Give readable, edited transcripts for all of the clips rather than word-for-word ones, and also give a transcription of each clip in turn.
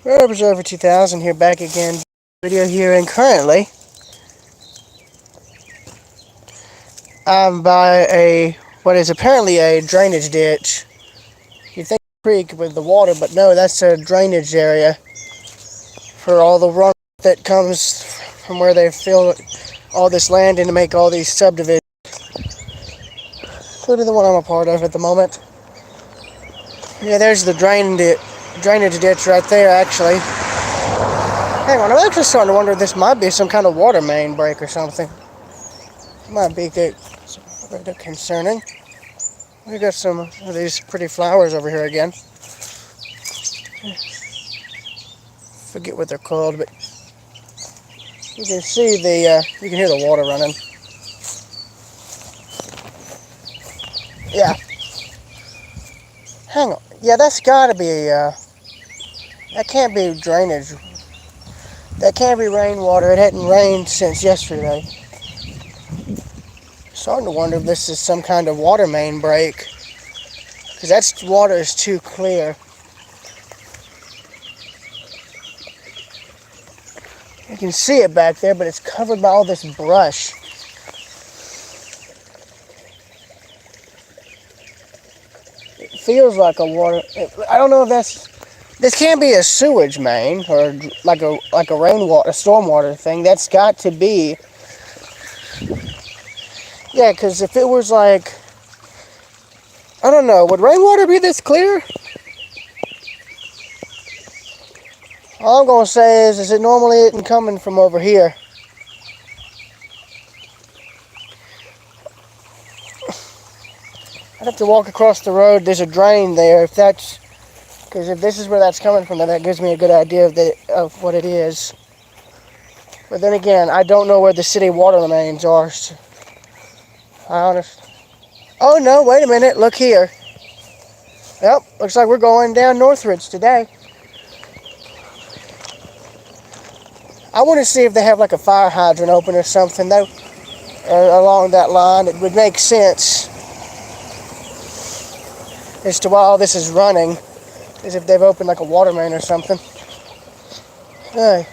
Observer 2000 here, back again. Video here, and currently I'm by what is apparently a drainage ditch. You think creek with the water, but no, that's a drainage area for all the runoff that comes from where they fill all this land in to make all these subdivisions, including the one I'm a part of at the moment. Yeah, there's the drainage ditch right there, actually. Hang on, I'm actually starting to wonder if this might be some kind of water main break or something. Might be rather concerning. We got some of these pretty flowers over here again. Forget what they're called, but you can see you can hear the water running. Yeah. Hang on. Yeah, that's gotta be, that can't be drainage. That can't be rainwater. It hadn't rained since yesterday. Starting to wonder if this is some kind of water main break, because that water is too clear. You can see it back there, but it's covered by all this brush. It feels like a water. I don't know if this can't be a sewage main or like a rainwater, a stormwater thing. That's got to be. Yeah, because if it was like, I don't know, would rainwater be this clear? All I'm going to say is it normally isn't coming from over here. I'd have to walk across the road. There's a drain there. Because if this is where that's coming from, then that gives me a good idea of what it is. But then again, I don't know where the city water mains are. So oh no, wait a minute, look here. Yep, looks like we're going down Northridge today. I want to see if they have like a fire hydrant open or something though, along that line. It would make sense as to why all this is running, as if they've opened like a water main or something. Hey.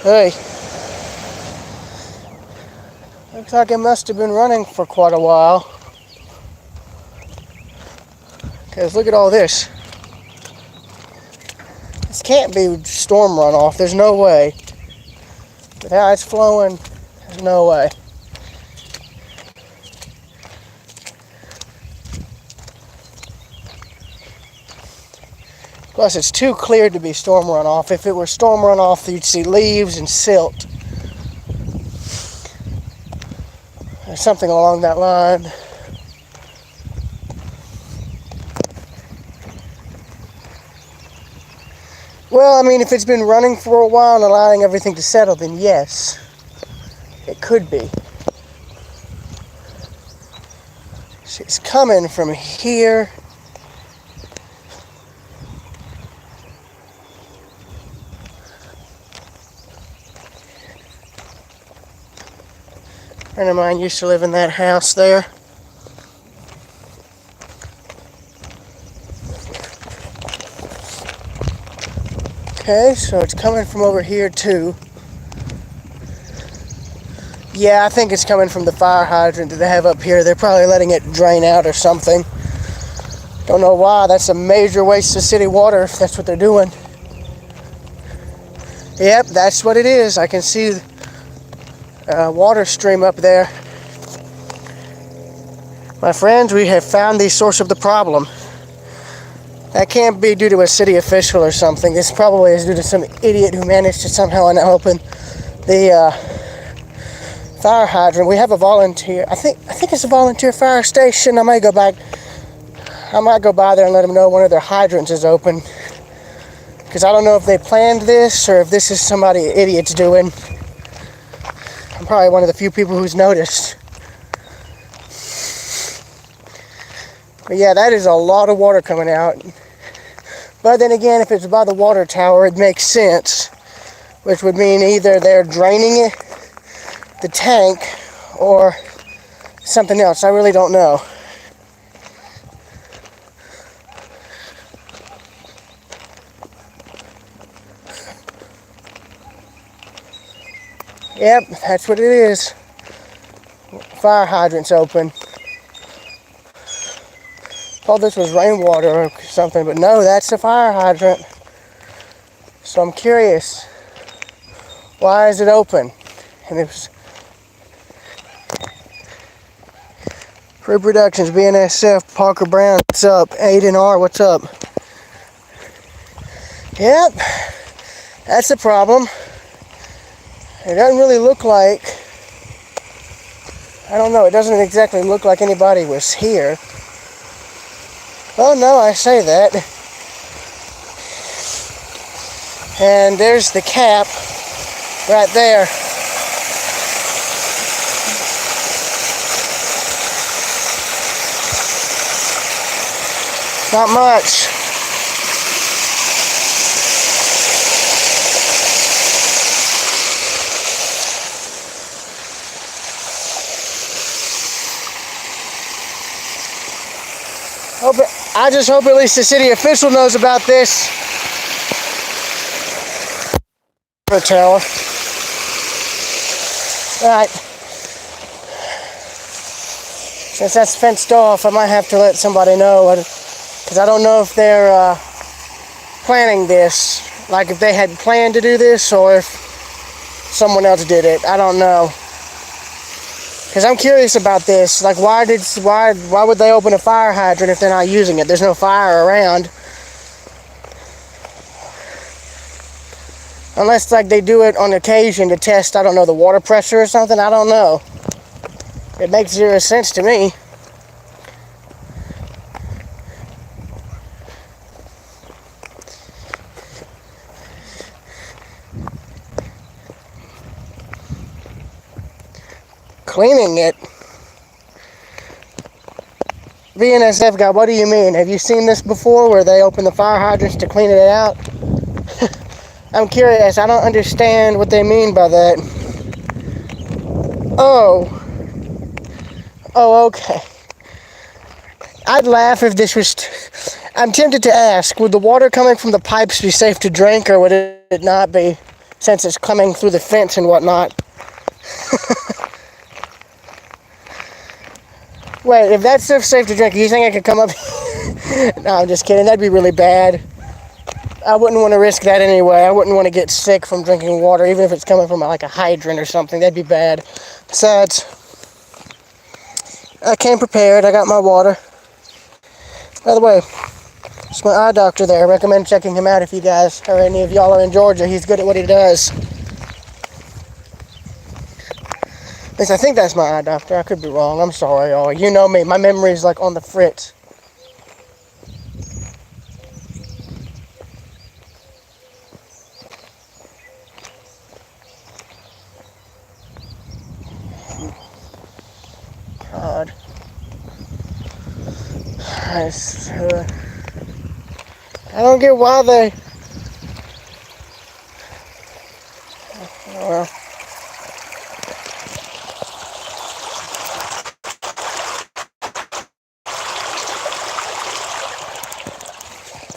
Hey. Looks like it must have been running for quite a while. Because look at all this. This can't be storm runoff. There's no way. But how it's flowing, there's no way. Plus, it's too clear to be storm runoff. If it were storm runoff, you'd see leaves and silt. Or something along that line. Well, I mean, if it's been running for a while and allowing everything to settle, then yes, it could be. It's coming from here. A friend of mine used to live in that house there. Okay, so it's coming from over here too. Yeah, I think it's coming from the fire hydrant that they have up here. They're probably letting it drain out or something. Don't know why. That's a major waste of city water if that's what they're doing. Yep, that's what it is. I can see water stream up there. My friends, we have found the source of the problem. That can't be due to a city official or something. This probably is due to some idiot who managed to somehow open the fire hydrant. We have a volunteer. I think it's a volunteer fire station. I might go by there and let them know one of their hydrants is open. Because I don't know if they planned this or if this is somebody idiot's doing. I'm probably one of the few people who's noticed. But yeah, that is a lot of water coming out. But then again, if it's by the water tower, it makes sense. Which would mean either they're draining the tank or something else. I really don't know. Yep, that's what it is. Fire hydrant's open. Thought this was rainwater or something, but no, that's the fire hydrant. So I'm curious, why is it open? And it was Reproductions, BNSF, Parker Brown, what's up? Aiden R, what's up? Yep, that's the problem. It doesn't really look like, I don't know, it doesn't exactly look like anybody was here. Oh no, I say that. And there's the cap right there. Not much. I just hope at least the city official knows about this. Tower. Right. Since that's fenced off, I might have to let somebody know, because I don't know if they're planning this, like if they had planned to do this or if someone else did it. I don't know. Because I'm curious about this. Like, why would they open a fire hydrant if they're not using it? There's no fire around. Unless, like, they do it on occasion to test, I don't know, the water pressure or something. I don't know. It makes zero sense to me. Cleaning it. BNSF guy, what do you mean? Have you seen this before where they open the fire hydrants to clean it out? I'm curious. I don't understand what they mean by that. Oh, okay. I'd laugh if this was... I'm tempted to ask, would the water coming from the pipes be safe to drink, or would it not be, since it's coming through the fence and whatnot? Wait, if that stuff's safe to drink, you think I could come up? No, I'm just kidding. That'd be really bad. I wouldn't want to risk that anyway. I wouldn't want to get sick from drinking water, even if it's coming from like a hydrant or something. That'd be bad. Besides, I came prepared. I got my water. By the way, it's my eye doctor there. I recommend checking him out if you guys or any of y'all are in Georgia. He's good at what he does. At least I think that's my eye doctor. I could be wrong. I'm sorry, y'all. You know me. My memory's like on the fritz. God. I don't get why they... Well...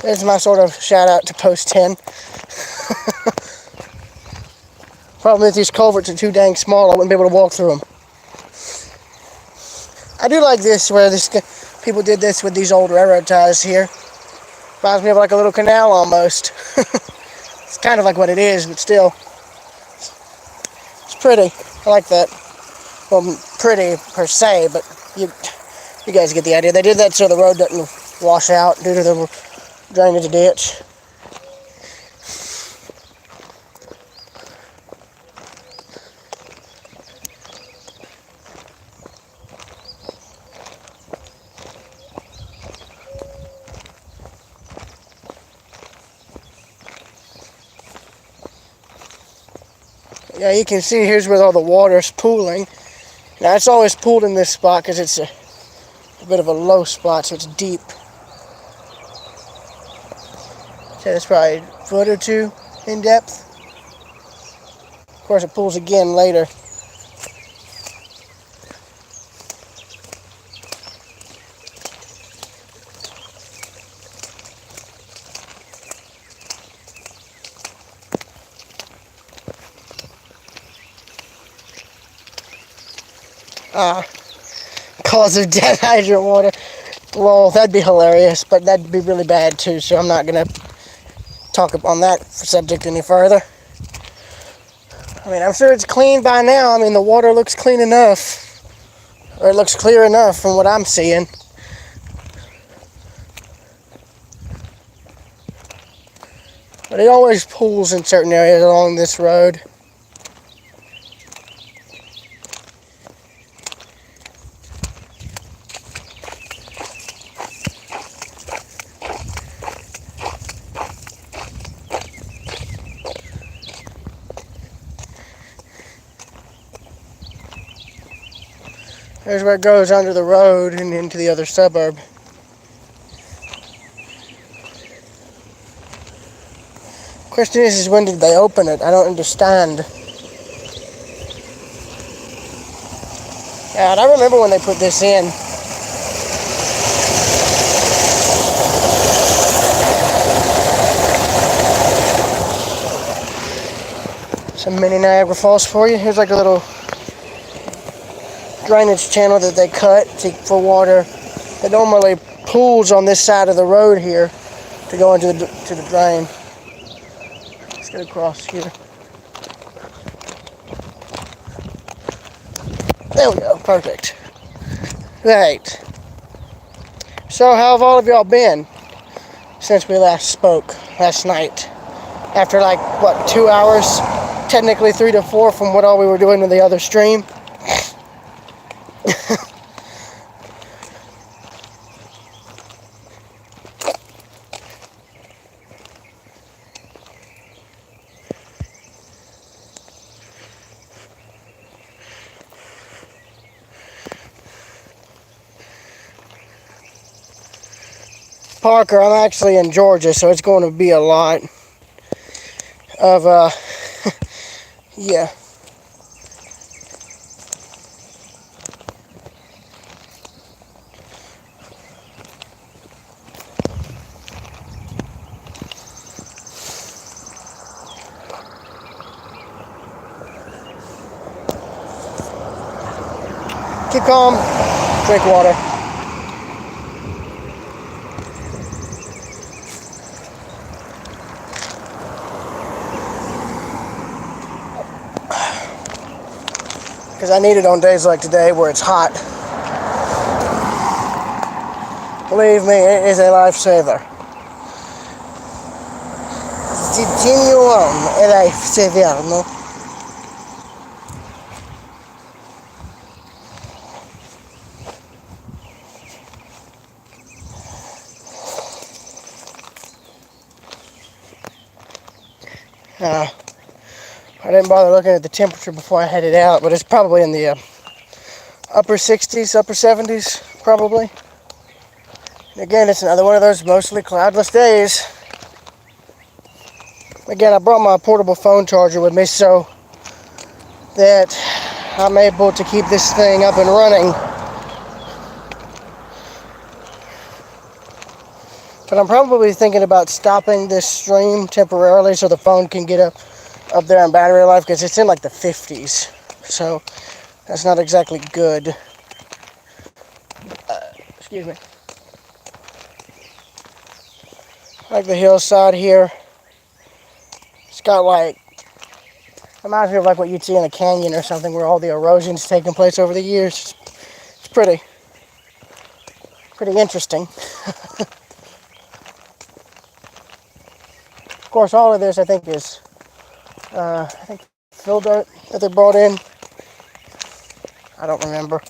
There's my sort of shout out to Post 10. Problem is these culverts are too dang small. I wouldn't be able to walk through them. I do like this where people did this with these old railroad ties here. Reminds me of like a little canal almost. It's kind of like what it is, but still. It's pretty. I like that. Well, pretty per se, but you guys get the idea. They did that so the road doesn't wash out due to the drainage ditch. Yeah, you can see here's where all the water's pooling. Now it's always pooled in this spot because it's a bit of a low spot, so it's deep. So it's probably a foot or two in depth. Of course, it pools again later. cause of dead hydrant water. Well, that'd be hilarious, but that'd be really bad too, so I'm not going to talk on that subject any further. I mean, I'm sure it's clean by now. I mean, the water looks clean enough, or it looks clear enough from what I'm seeing. But it always pools in certain areas along this road. There's where it goes under the road and into the other suburb. Question is when did they open it? I don't understand. God, I remember when they put this in. Some mini Niagara Falls for you. Here's like a little drainage channel that they cut for water that normally pools on this side of the road here to go into the drain. Let's get across here. There we go, perfect. Right. So how have all of y'all been since we last spoke last night? After like, what, 2 hours? Technically 3 to 4 from what all we were doing in the other stream. Parker, I'm actually in Georgia, so it's going to be a lot of, yeah. Keep calm, drink water. Because I need it on days like today where it's hot. Believe me, it is a lifesaver. C'est genuine, a lifesaver, no? I didn't bother looking at the temperature before I headed out, but it's probably in the upper 60s, upper 70s, probably. And again, it's another one of those mostly cloudless days. Again, I brought my portable phone charger with me so that I'm able to keep this thing up and running. But I'm probably thinking about stopping this stream temporarily so the phone can get up there in battery life, because it's in like the 50s. So that's not exactly good. Excuse me. Like the hillside here. It's got like, reminds me of like what you'd see in a canyon or something where all the erosion's taking place over the years. It's pretty interesting. Of course, all of this I think is I think fill dirt that they brought in. I don't remember.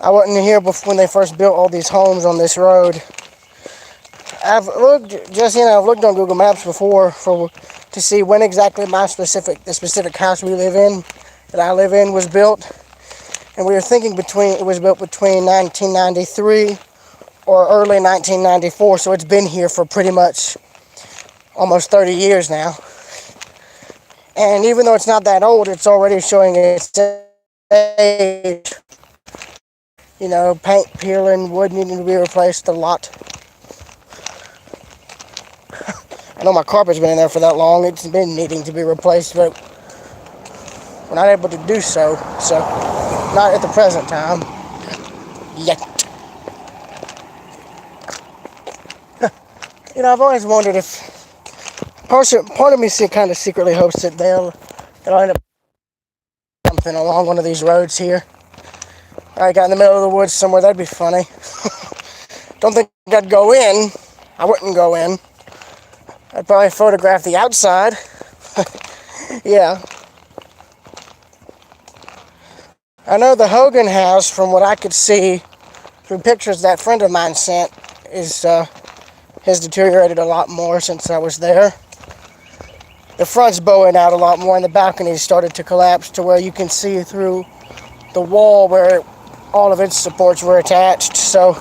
I wasn't here before when they first built all these homes on this road. I've looked on Google Maps before to see when exactly the specific house we live in, that I live in, was built. And we were thinking it was built between 1993 or early 1994, so it's been here for pretty much almost 30 years now. And even though it's not that old, it's already showing its age. You know, paint peeling, wood needing to be replaced a lot. I know my carpet's been in there for that long. It's been needing to be replaced, but we're not able to do so. So Not at the present time. Yet. You know, I've always wondered if part of me kind of secretly hopes that they'll end up something along one of these roads here. I got in the middle of the woods somewhere. That'd be funny. Don't think I'd go in. I wouldn't go in. I'd probably photograph the outside. Yeah. I know the Hogan house, from what I could see through pictures that friend of mine sent, has deteriorated a lot more since I was there. The front's bowing out a lot more, and the balcony started to collapse to where you can see through the wall where all of its supports were attached. So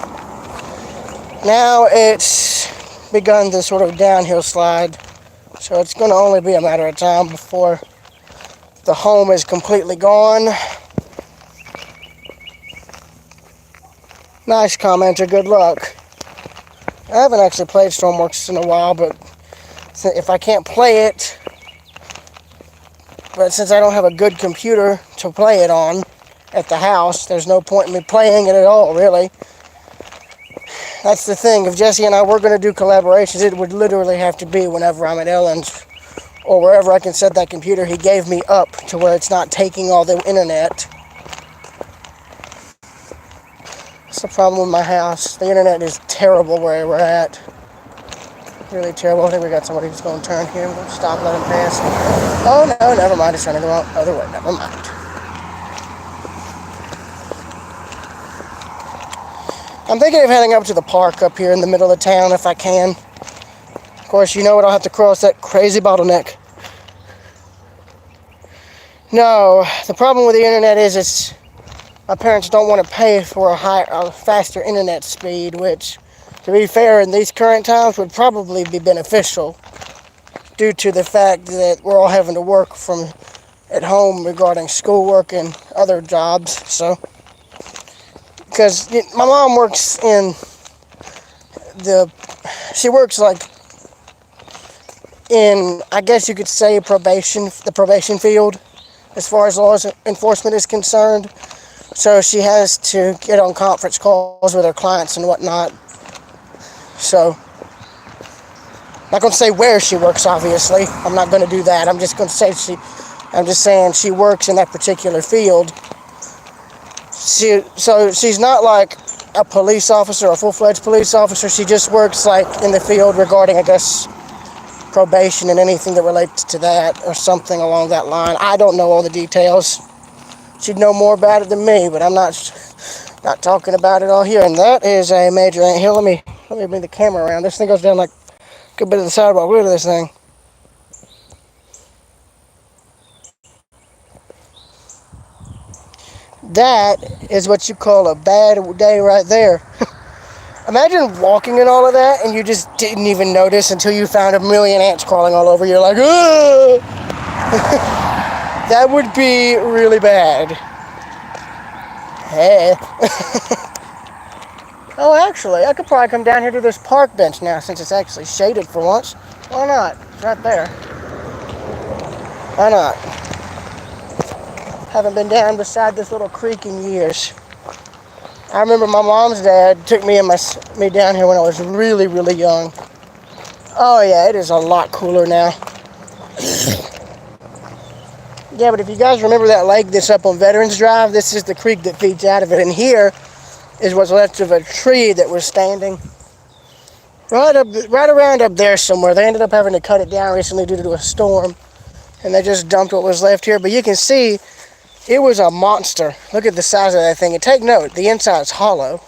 now it's begun this sort of downhill slide. So it's going to only be a matter of time before the home is completely gone. Nice commenter, good luck. I haven't actually played Stormworks in a while, but if I can't play it, but since I don't have a good computer to play it on at the house, there's no point in me playing it at all, really. That's the thing. If Jesse and I were going to do collaborations, it would literally have to be whenever I'm at Ellen's or wherever I can set that computer he gave me up to where it's not taking all the internet. That's the problem with my house. The internet is terrible where we're at. Really terrible. I think we got somebody who's going to turn here. We'll stop, let him pass. Oh, no, never mind. It's trying to go the other way. Never mind. I'm thinking of heading up to the park up here in the middle of town if I can. Of course, you know what? I'll have to cross that crazy bottleneck. No, the problem with the internet is my parents don't want to pay for a faster internet speed, which, to be fair, in these current times would probably be beneficial due to the fact that we're all having to work from at home regarding schoolwork and other jobs. So, because my mom works she works like in, I guess you could say, the probation field as far as law enforcement is concerned. So she has to get on conference calls with her clients and whatnot. So, I'm not going to say where she works, obviously. I'm not going to do that. I'm just going to say I'm just saying she works in that particular field. So she's not like a police officer, a full-fledged police officer. She just works like in the field regarding, I guess, probation and anything that relates to that or something along that line. I don't know all the details. She'd know more about it than me, but I'm not talking about it all here. And that is a major anthill. Let me bring the camera around. This thing goes down like a good bit of the sidewalk. Look at this thing. That is what you call a bad day right there. Imagine walking in all of that and you just didn't even notice until you found a million ants crawling all over you. You're like, ugh! That would be really bad. Hey. Oh, actually, I could probably come down here to this park bench now since it's actually shaded for once. Why not? It's right there. Why not? Haven't been down beside this little creek in years. I remember my mom's dad took me down here when I was really, really young. Oh yeah, it is a lot cooler now. Yeah, but if you guys remember that lake that's up on Veterans Drive, this is the creek that feeds out of it. And here is what's left of a tree that was standing right around up there somewhere. They ended up having to cut it down recently due to a storm. And they just dumped what was left here. But you can see it was a monster. Look at the size of that thing. And take note, the inside's hollow.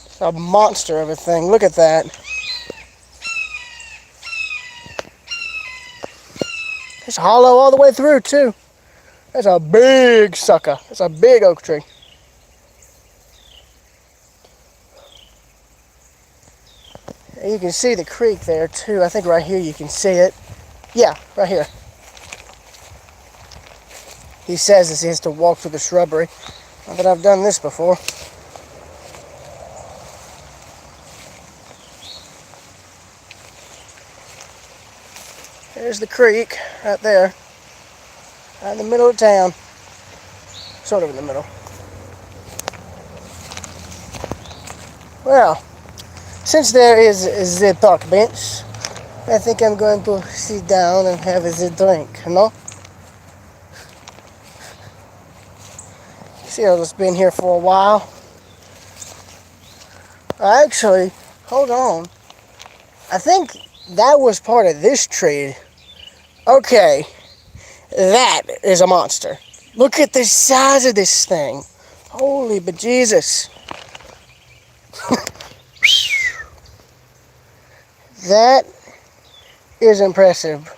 It's a monster of a thing. Look at that. It's hollow all the way through, too. That's a big sucker. It's a big oak tree. You can see the creek there, too. I think right here you can see it. Yeah, right here. He says he has to walk through the shrubbery. Not that I've done this before. There's the creek right there. Right in the middle of town. Sort of in the middle. Well, since there is the park bench, I think I'm going to sit down and have a drink, you know? Cyril's been here for a while. Actually, hold on. I think that was part of this tree. Okay, that is a monster. Look at the size of this thing. Holy bejesus. That is impressive.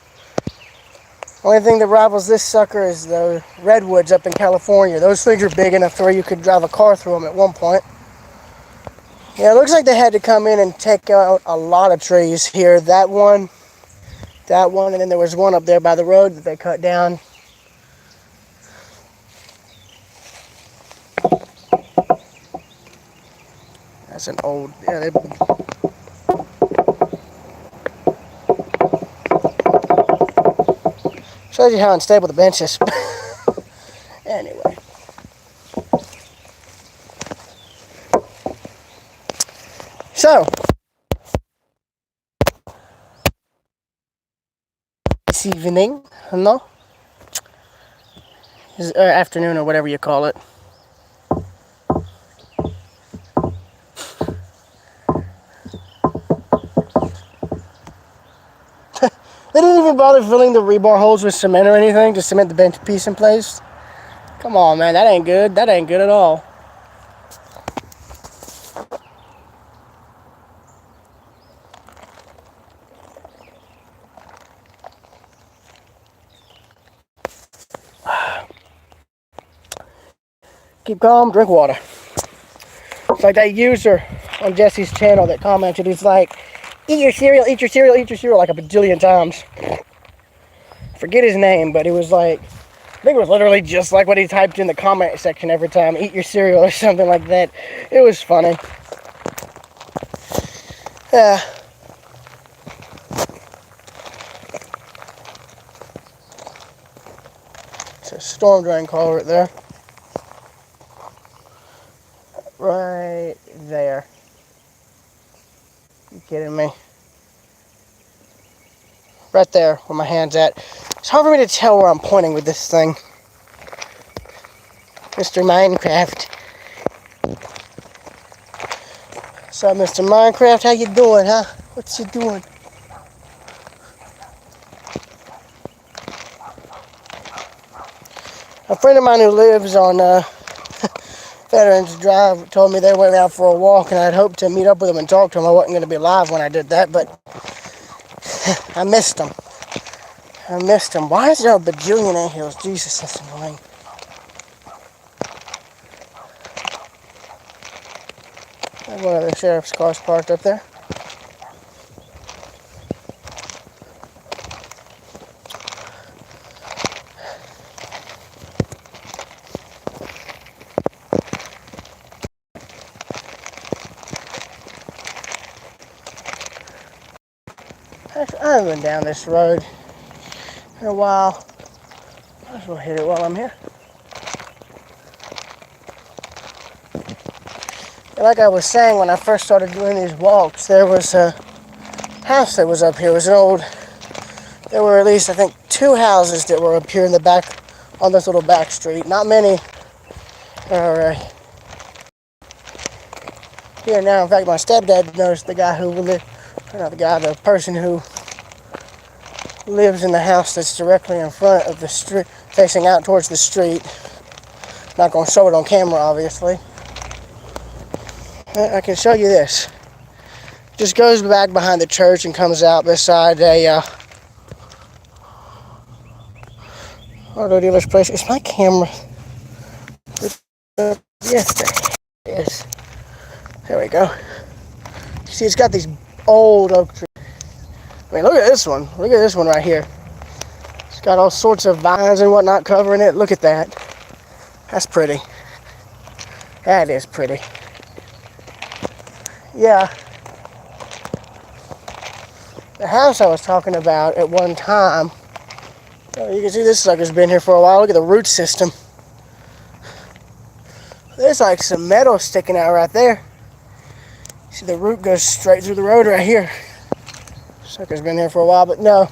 Only thing that rivals this sucker is the redwoods up in California. Those things are big enough to where you could drive a car through them at one point. Yeah, it looks like they had to come in and take out a lot of trees here. That one, and then there was one up there by the road that they cut down. That's an old, yeah, shows you how unstable the bench is. Anyway. So, this evening, no? Or afternoon or whatever you call it. They didn't even bother filling the rebar holes with cement or anything to cement the bench piece in place. Come on, man, that ain't good. That ain't good at all. Keep calm, drink water. It's like that user on Jesse's channel that commented, he's like, eat your cereal, eat your cereal, eat your cereal, like a bajillion times. Forget his name, but it was like, I think it was literally just like what he typed in the comment section every time, eat your cereal or something like that. It was funny. Yeah. It's a storm drain culvert there. Right there. You kidding me? Right there where my hand's at. It's hard for me to tell where I'm pointing with this thing. Mr. Minecraft. What's up, Mr. Minecraft? How you doing, huh? What you doing? A friend of mine who lives on Veterans Drive told me they went out for a walk, and I'd hoped to meet up with him and talk to him. I wasn't going to be live when I did that, but I missed him. Why is there a bajillion anthills? Jesus, that's annoying. There's one of the sheriff's cars parked up there. I haven't been down this road in a while. Might as well hit it while I'm here. Like I was saying, when I first started doing these walks, there was a house that was up here. It was an old, there were at least, I think, 2 houses that were up here in the back, on this little back street. Not many are here now. In fact, my stepdad noticed the guy who lived, not the guy, the person who lives in the house that's directly in front of the street, facing out towards the street. Not going to show it on camera, obviously. I can show you this. Just goes back behind the church and comes out beside a auto dealer's place. Is my camera? Yes, there it is. There we go. See, it's got these old oak trees. I mean, look at this one. Look at this one right here. It's got all sorts of vines and whatnot covering it. Look at that. That's pretty. That is pretty. Yeah. The house I was talking about at one time Oh, you can see this sucker's been here for a while. Look at the root system. There's like some metal sticking out right there. See, the root goes straight through the road right here. Sucker's been here for a while, but no.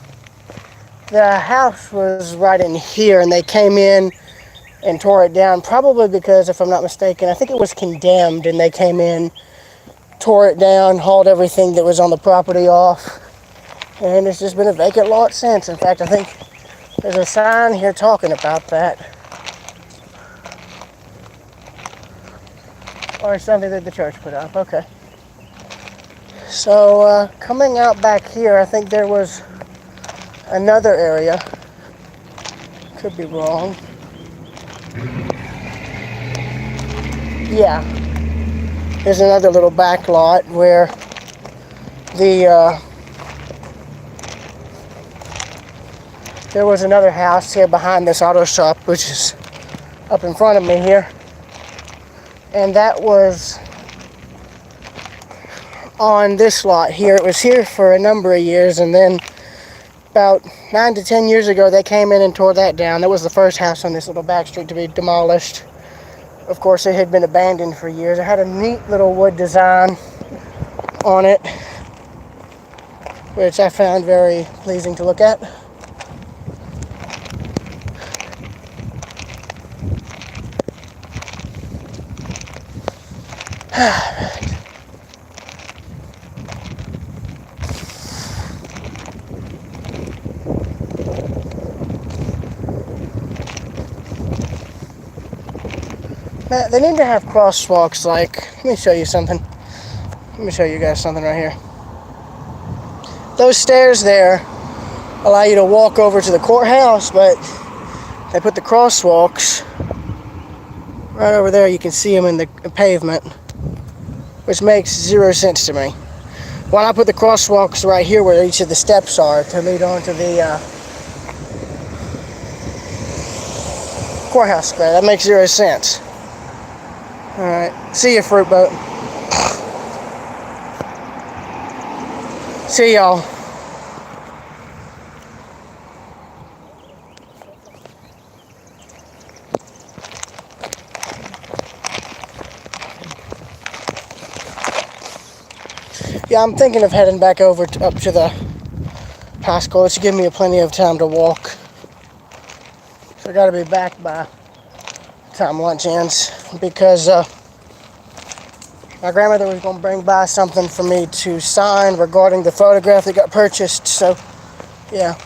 The house was right in here, and they came in and tore it down, probably because, if I'm not mistaken, I think it was condemned, and they came in, tore it down, hauled everything that was on the property off, and it's just been a vacant lot since. In fact, I think there's a sign here talking about that. Or something that the church put up. Okay. So, coming out back here, I think there was another area. Could be wrong. Yeah. There's another little back lot where there was another house here behind this auto shop, which is up in front of me here. And that was on this lot here. It was here for a number of years, and then about 9 to 10 years ago they came in and tore that down. That was the first house on this little back street to be demolished. Of course, it had been abandoned for years. It had a neat little wood design on it, which I found very pleasing to look at. They need to have crosswalks, like, let me show you something. Let me show you guys something right here. Those stairs there allow you to walk over to the courthouse, but they put the crosswalks right over there. You can see them in the pavement, which makes zero sense to me. Why not put the crosswalks right here where each of the steps are to lead on to the courthouse square? That makes zero sense. Alright, see you, fruit boat. See y'all. Yeah, I'm thinking of heading back over up to the high school. It should give me plenty of time to walk. So I gotta be back by the time lunch ends, because my grandmother was going to bring by something for me to sign regarding the photograph that got purchased. So, yeah.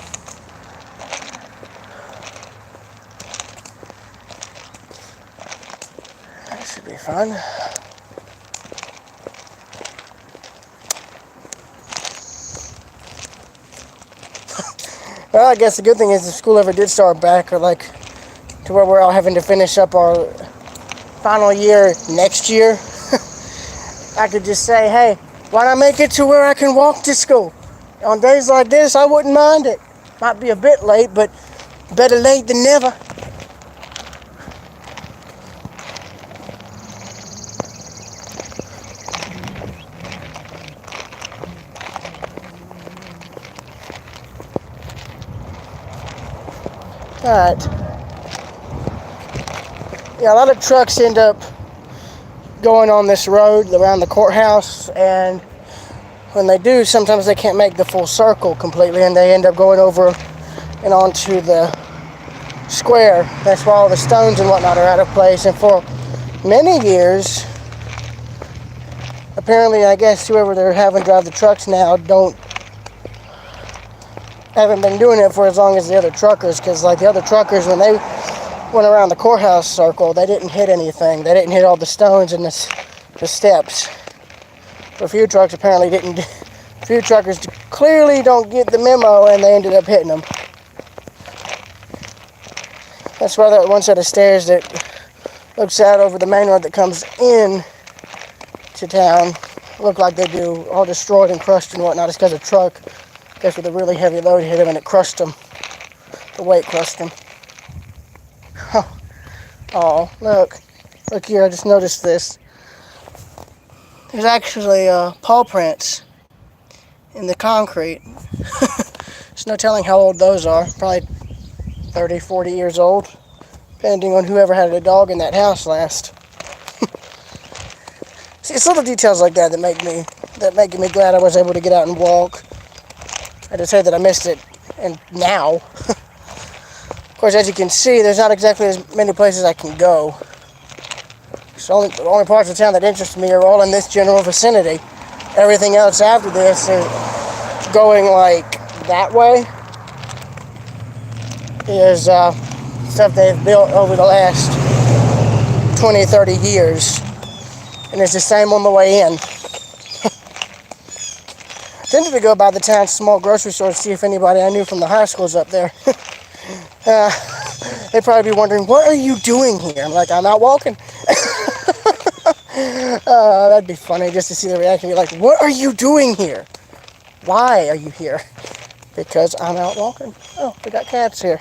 That should be fun. Well, I guess the good thing is if school ever did start back, or like to where we're all having to finish up our final year next year, I could just say, hey, why not make it to where I can walk to school? On days like this, I wouldn't mind it. Might be a bit late, but better late than never. Alright. Yeah, a lot of trucks end up going on this road around the courthouse, and when they do, sometimes they can't make the full circle completely, and they end up going over and onto the square. That's why all the stones and whatnot are out of place. And for many years, apparently, I guess whoever they're having drive the trucks now haven't been doing it for as long as the other truckers, because like the other truckers, when they went around the courthouse circle, they didn't hit anything. They didn't hit all the stones and the steps. But a few trucks apparently didn't. A few truckers clearly don't get the memo, and they ended up hitting them. That's why that one set of stairs that looks out over the main road that comes in to town look like they do all destroyed and crushed and whatnot. It's because a truck, I guess with a really heavy load, hit them and it crushed them. The weight crushed them. Oh, look here, I just noticed this. There's actually paw prints in the concrete. There's no telling how old those are. Probably 30, 40 years old, depending on whoever had a dog in that house last. See, it's little details like that that make me glad I was able to get out and walk. I had to say that I missed it, and now. Of course, as you can see, there's not exactly as many places I can go. So the only parts of town that interest me are all in this general vicinity. Everything else after this is going like that way is stuff they've built over the last 20, 30 years. And it's the same on the way in. I tended to go by the town's small grocery store to see if anybody I knew from the high school's up there. They'd probably be wondering, what are you doing here? I'm like, I'm out walking. That'd be funny just to see the reaction. Be like, what are you doing here? Why are you here? Because I'm out walking. Oh, we got cats here.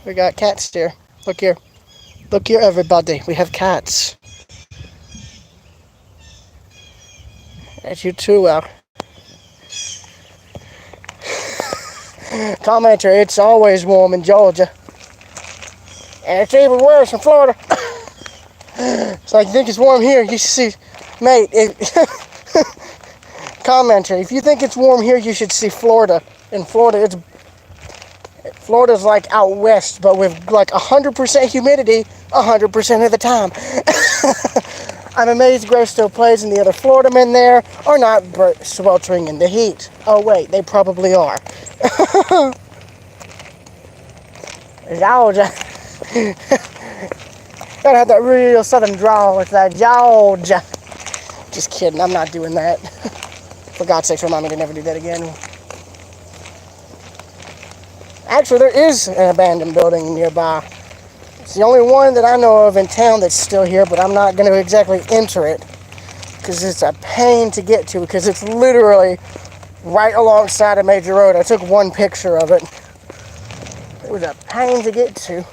We got cats here. Look here. Look here, everybody. We have cats. That's you too, Commenter, it's always warm in Georgia. And it's even worse in Florida. It's like, you think it's warm here, you should see, mate, commenter, if you think it's warm here, you should see Florida. In Florida, Florida's like out west, but with like 100% humidity 100% of the time. I'm amazed Grace still plays and the other Florida men there are not sweltering in the heat. Oh wait, they probably are. Georgia. Gotta have that real southern drawl with that Georgia. Just kidding, I'm not doing that. For God's sake, remind me to never do that again. Actually, there is an abandoned building nearby. It's the only one that I know of in town that's still here, but I'm not going to exactly enter it because it's a pain to get to, because it's literally right alongside a major road. I took one picture of it. It was a pain to get to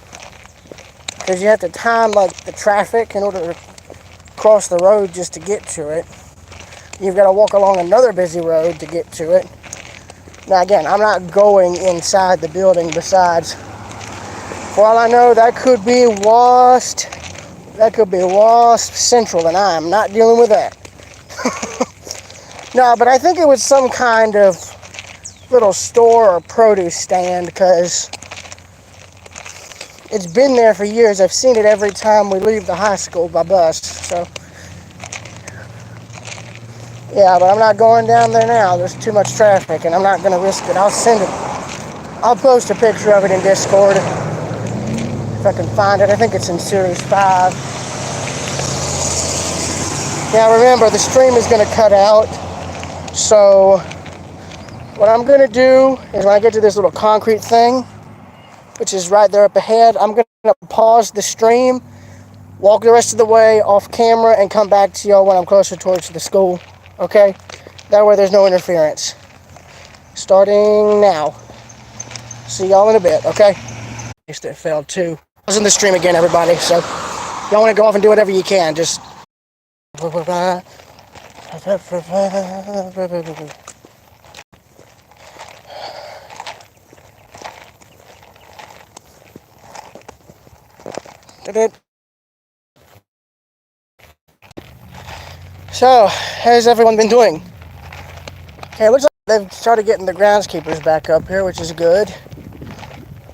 because you have to time like the traffic in order to cross the road just to get to it. You've got to walk along another busy road to get to it. Now again, I'm not going inside the building. Besides, for all I know, that could be Wasp. That could be Wasp Central, and I am not dealing with that. No, but I think it was some kind of little store or produce stand, because it's been there for years. I've seen it every time we leave the high school by bus. So, yeah, but I'm not going down there now. There's too much traffic, and I'm not going to risk it. I'll send it. I'll post a picture of it in Discord if I can find it. I think it's in Series 5. Now remember, the stream is going to cut out. So what I'm going to do is when I get to this little concrete thing, which is right there up ahead, I'm going to pause the stream, walk the rest of the way off camera, and come back to y'all when I'm closer towards the school. Okay? That way there's no interference. Starting now. See y'all in a bit, okay? It failed too. I was in the stream again, everybody, so y'all want to go off and do whatever you can. Just... So, how's everyone been doing? Okay, it looks like they've started getting the groundskeepers back up here, which is good.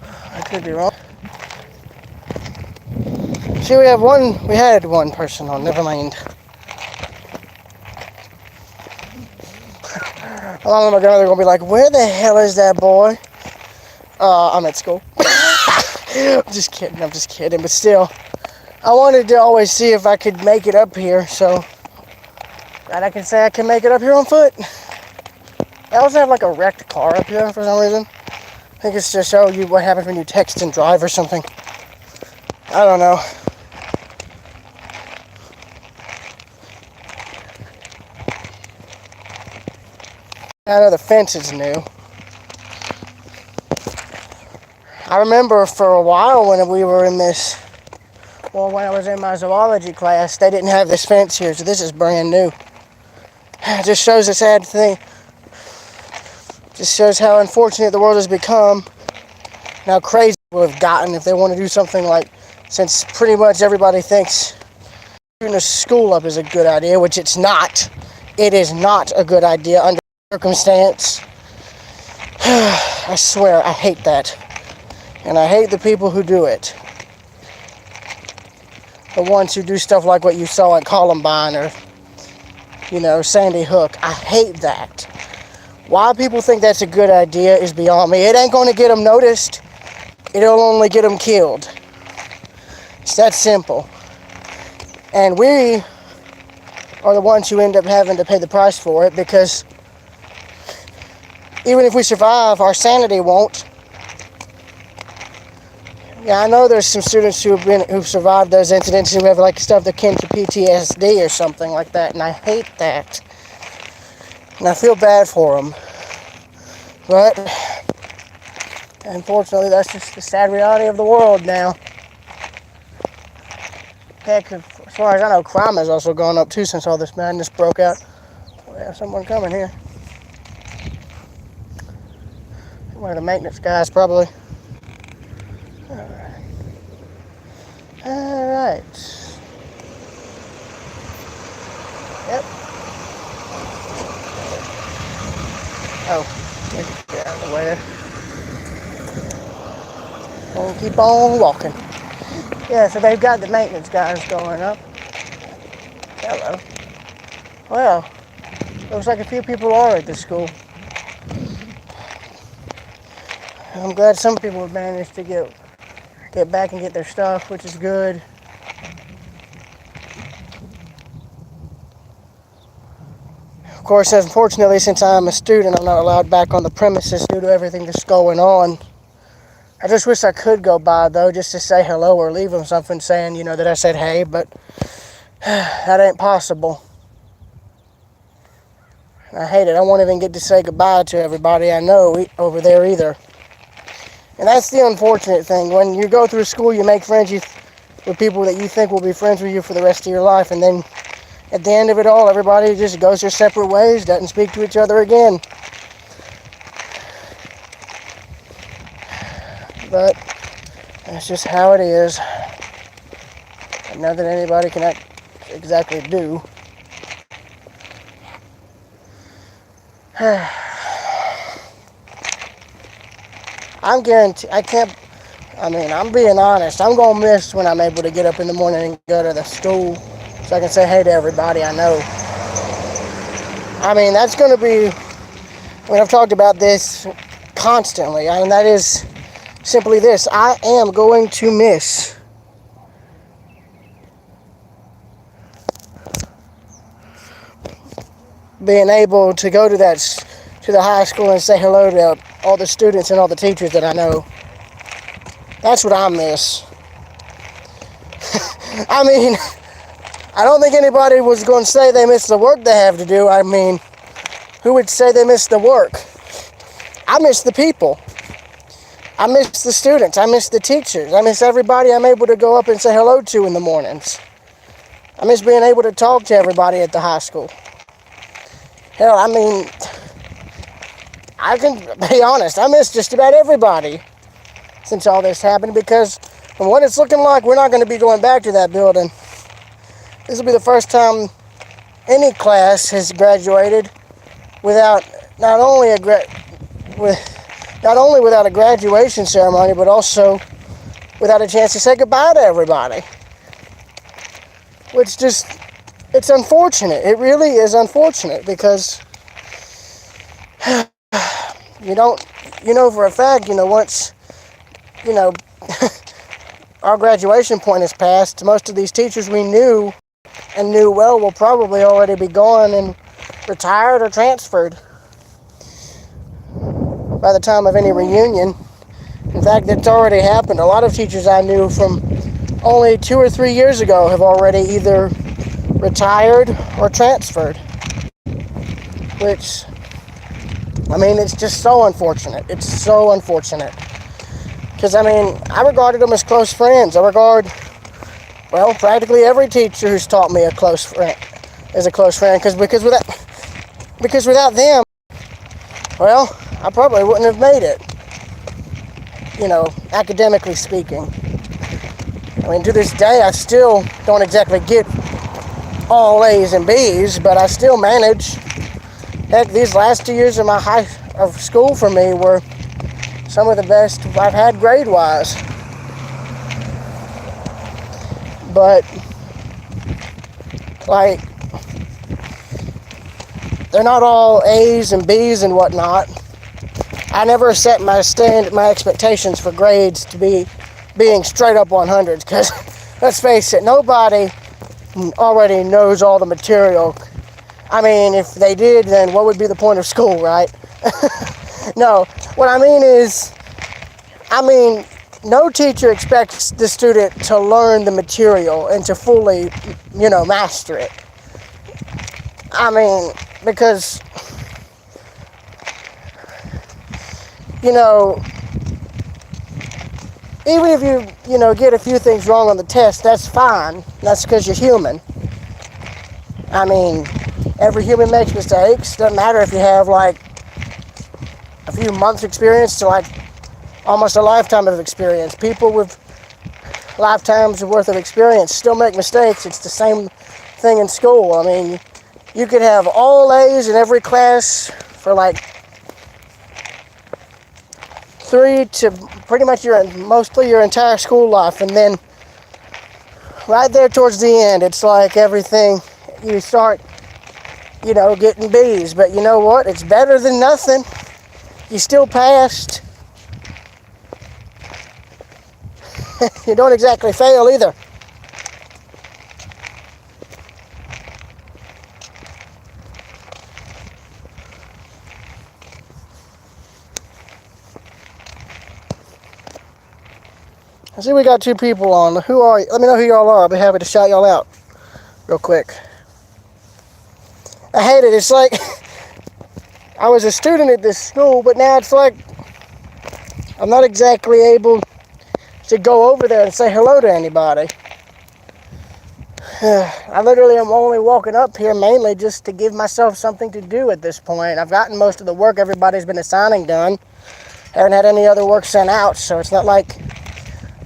I could be wrong. See, we had one person on, never mind. A long time ago, they're going to be like, where the hell is that boy? I'm at school. I'm just kidding, but still. I wanted to always see if I could make it up here, so that I can say I can make it up here on foot. I also have like a wrecked car up here for some reason. I think it's to show you what happens when you text and drive or something. I don't know. I know the fence is new. I remember for a while when we were in this, well, when I was in my zoology class, they didn't have this fence here, so this is brand new. It just shows a sad thing. Just shows how unfortunate the world has become, and how crazy will have gotten if they want to do something like, since pretty much everybody thinks shooting a school up is a good idea, which it's not. It is not a good idea under circumstance. I swear, I hate that. And I hate the people who do it. The ones who do stuff like what you saw at Columbine or, Sandy Hook. I hate that. Why people think that's a good idea is beyond me. It ain't going to get them noticed. It'll only get them killed. It's that simple. And we are the ones who end up having to pay the price for it, because even if we survive, our sanity won't. Yeah, I know there's some students who've survived those incidents who have like stuff akin to PTSD or something like that, and I hate that. And I feel bad for them. But unfortunately, that's just the sad reality of the world now. Heck, as far as I know, crime has also gone up too since all this madness broke out. We have someone coming here. One of the maintenance guys, probably. Alright. Yep. Oh, get out of the way there. We'll keep on walking. Yeah, so they've got the maintenance guys going up. Hello. Well, looks like a few people are at the school. I'm glad some people have managed to get back and get their stuff, which is good. Of course, unfortunately, since I'm a student, I'm not allowed back on the premises due to everything that's going on. I just wish I could go by, though, just to say hello or leave them something saying, that I said hey, but that ain't possible. I hate it. I won't even get to say goodbye to everybody I know over there either. And that's the unfortunate thing. When you go through school, you make friends with people that you think will be friends with you for the rest of your life, and then at the end of it all, everybody just goes their separate ways, doesn't speak to each other again. But that's just how it is. And nothing anybody can exactly do. I'm being honest. I'm going to miss when I'm able to get up in the morning and go to the school so I can say hey to everybody I know. That's going to be, I've talked about this constantly, and that is simply this. I am going to miss being able to go to the high school and say hello to all the students and all the teachers that I know. That's what I miss. I don't think anybody was going to say they miss the work they have to do. Who would say they miss the work? I miss the people. I miss the students. I miss the teachers. I miss everybody I'm able to go up and say hello to in the mornings. I miss being able to talk to everybody at the high school. Hell, I can be honest, I miss just about everybody since all this happened, because from what it's looking like, we're not going to be going back to that building. This will be the first time any class has graduated without not only without a graduation ceremony, but also without a chance to say goodbye to everybody. Which it's unfortunate. It really is unfortunate, because for a fact, once, our graduation point is passed, most of these teachers we knew and knew well will probably already be gone and retired or transferred by the time of any reunion. In fact, it's already happened. A lot of teachers I knew from only 2 or 3 years ago have already either retired or transferred. Which, it's just so unfortunate. It's so unfortunate. Because, I regarded them as close friends. I regard, practically every teacher who's taught me as a close friend. Because without them, I probably wouldn't have made it. academically speaking. I mean, to this day, I still don't exactly get all A's and B's, but I still manage. Heck, these last 2 years of school for me were some of the best I've had grade-wise. But, like, they're not all A's and B's and whatnot. I never set my expectations for grades to be being straight up 100s, because let's face it, nobody already knows all the material. I mean, if they did, then what would be the point of school, right? No, what I mean is, no teacher expects the student to learn the material and to fully, master it. I mean, because, even if you, get a few things wrong on the test, that's fine. That's because you're human. I mean, every human makes mistakes. Doesn't matter if you have, like, a few months experience to, like, almost a lifetime of experience. People with lifetimes worth of experience still make mistakes. It's the same thing in school. I mean, you could have all A's in every class for, like, 3 to pretty much mostly your entire school life, and then right there towards the end, it's like everything, you start, getting B's. But you know what? It's better than nothing. You still passed. You don't exactly fail either. I see we got 2 people on. Who are you? Let me know who y'all are. I'll be happy to shout y'all out real quick. I hate it. It's like I was a student at this school, but now it's like I'm not exactly able to go over there and say hello to anybody. I literally am only walking up here mainly just to give myself something to do at this point. I've gotten most of the work everybody's been assigning done. Haven't had any other work sent out, so it's not like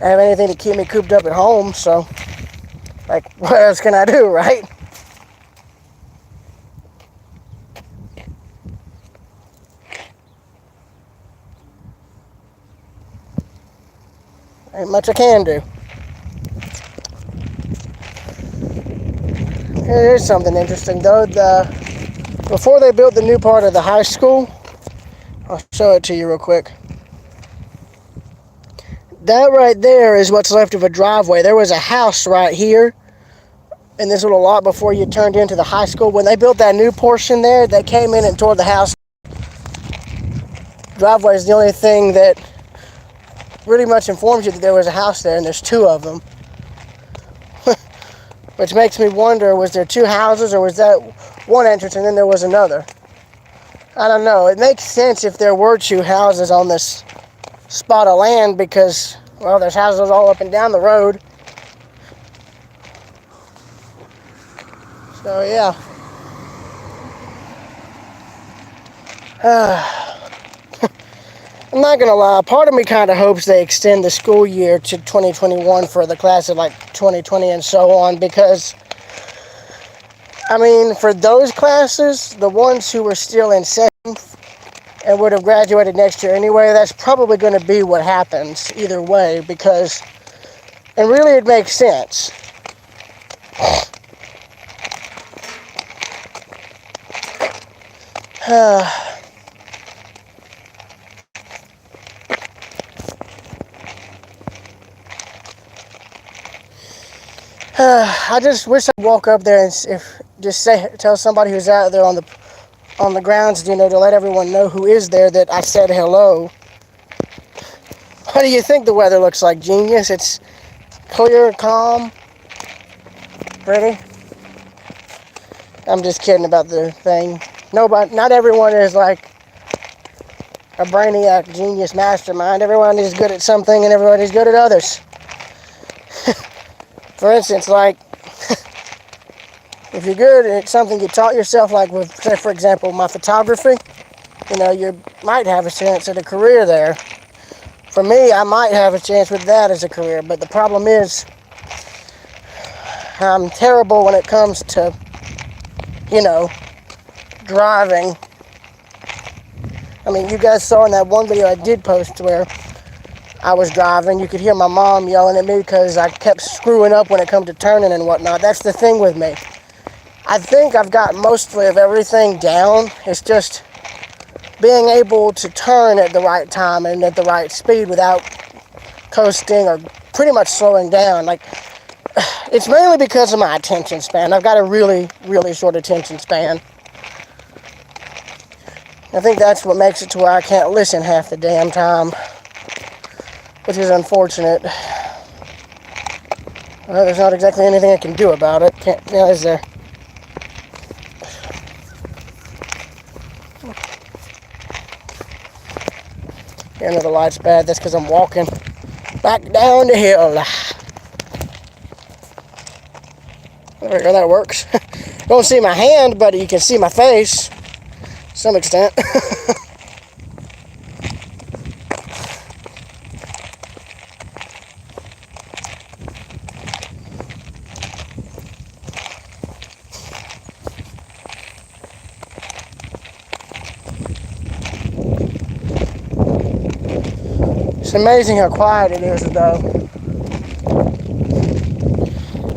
I have anything to keep me cooped up at home, so, like, what else can I do, right? Ain't much I can do. Here's something interesting, though. Before they built the new part of the high school, I'll show it to you real quick. That right there is what's left of a driveway. There was a house right here in this little lot before you turned into the high school. When they built that new portion there, they came in and tore the house. Driveway is the only thing that really much informs you that there was a house there, and there's 2 of them. Which makes me wonder, was there 2 houses, or was that one entrance and then there was another? I don't know. It makes sense if there were 2 houses on this spot of land, because, well, there's houses all up and down the road. So, yeah. I'm not gonna lie, part of me kind of hopes they extend the school year to 2021 for the class of, like, 2020 and so on, because, I mean, for those classes, the ones who were still in session and would have graduated next year anyway, that's probably going to be what happens either way, because, and really it makes sense. I just wish I'd walk up there and tell somebody who's out there on the grounds, to let everyone know who is there that I said hello. What do you think the weather looks like, genius? It's clear, calm, pretty. I'm just kidding about the thing. Not everyone is like a brainiac, genius, mastermind. Everyone is good at something and everybody's good at others. For instance, like, if you're good at something you taught yourself, like with, say, for example, my photography, you might have a chance at a career there. For me, I might have a chance with that as a career, but the problem is I'm terrible when it comes to, driving. I mean, you guys saw in that one video I did post where I was driving, you could hear my mom yelling at me because I kept screwing up when it come to turning and whatnot. That's the thing with me. I think I've got mostly of everything down. It's just being able to turn at the right time and at the right speed without coasting or pretty much slowing down. Like, it's mainly because of my attention span. I've got a really, really short attention span. I think that's what makes it to where I can't listen half the damn time, which is unfortunate. Well, there's not exactly anything I can do about it. Is there? Yeah, I know the light's bad. That's because I'm walking back down the hill. There we go, that works. Don't see my hand, but you can see my face to some extent. It's amazing how quiet it is, though.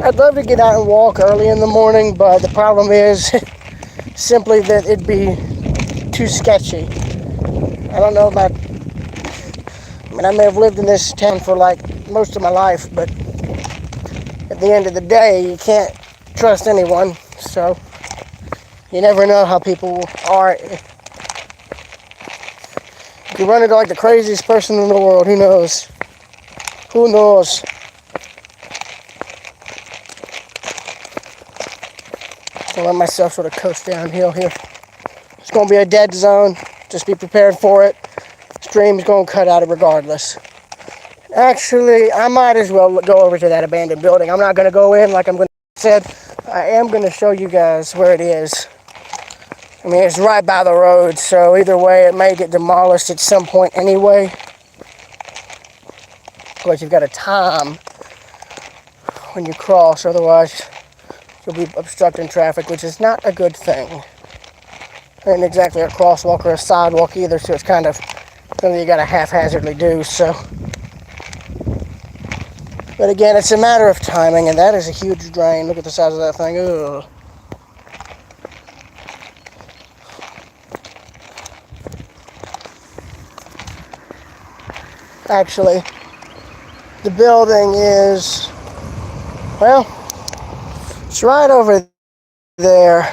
I'd love to get out and walk early in the morning, but the problem is simply that it'd be too sketchy. I don't know if I may have lived in this town for like most of my life, but at the end of the day, you can't trust anyone, so you never know how people are. You run into like the craziest person in the world, who knows? Who knows? I'll let myself sort of coast downhill here. It's going to be a dead zone. Just be prepared for it. Stream's going to cut out it regardless. Actually, I might as well go over to that abandoned building. I'm not going to go in like I'm going to said. I am going to show you guys where it is. I mean, it's right by the road, so either way, it may get demolished at some point anyway. But you've got to time when you cross, otherwise you'll be obstructing traffic, which is not a good thing. Ain't exactly a crosswalk or a sidewalk either, so it's kind of something you got to haphazardly do, so. But again, it's a matter of timing, and that is a huge drain. Look at the size of that thing. Ugh. Actually, the building is, well, it's right over there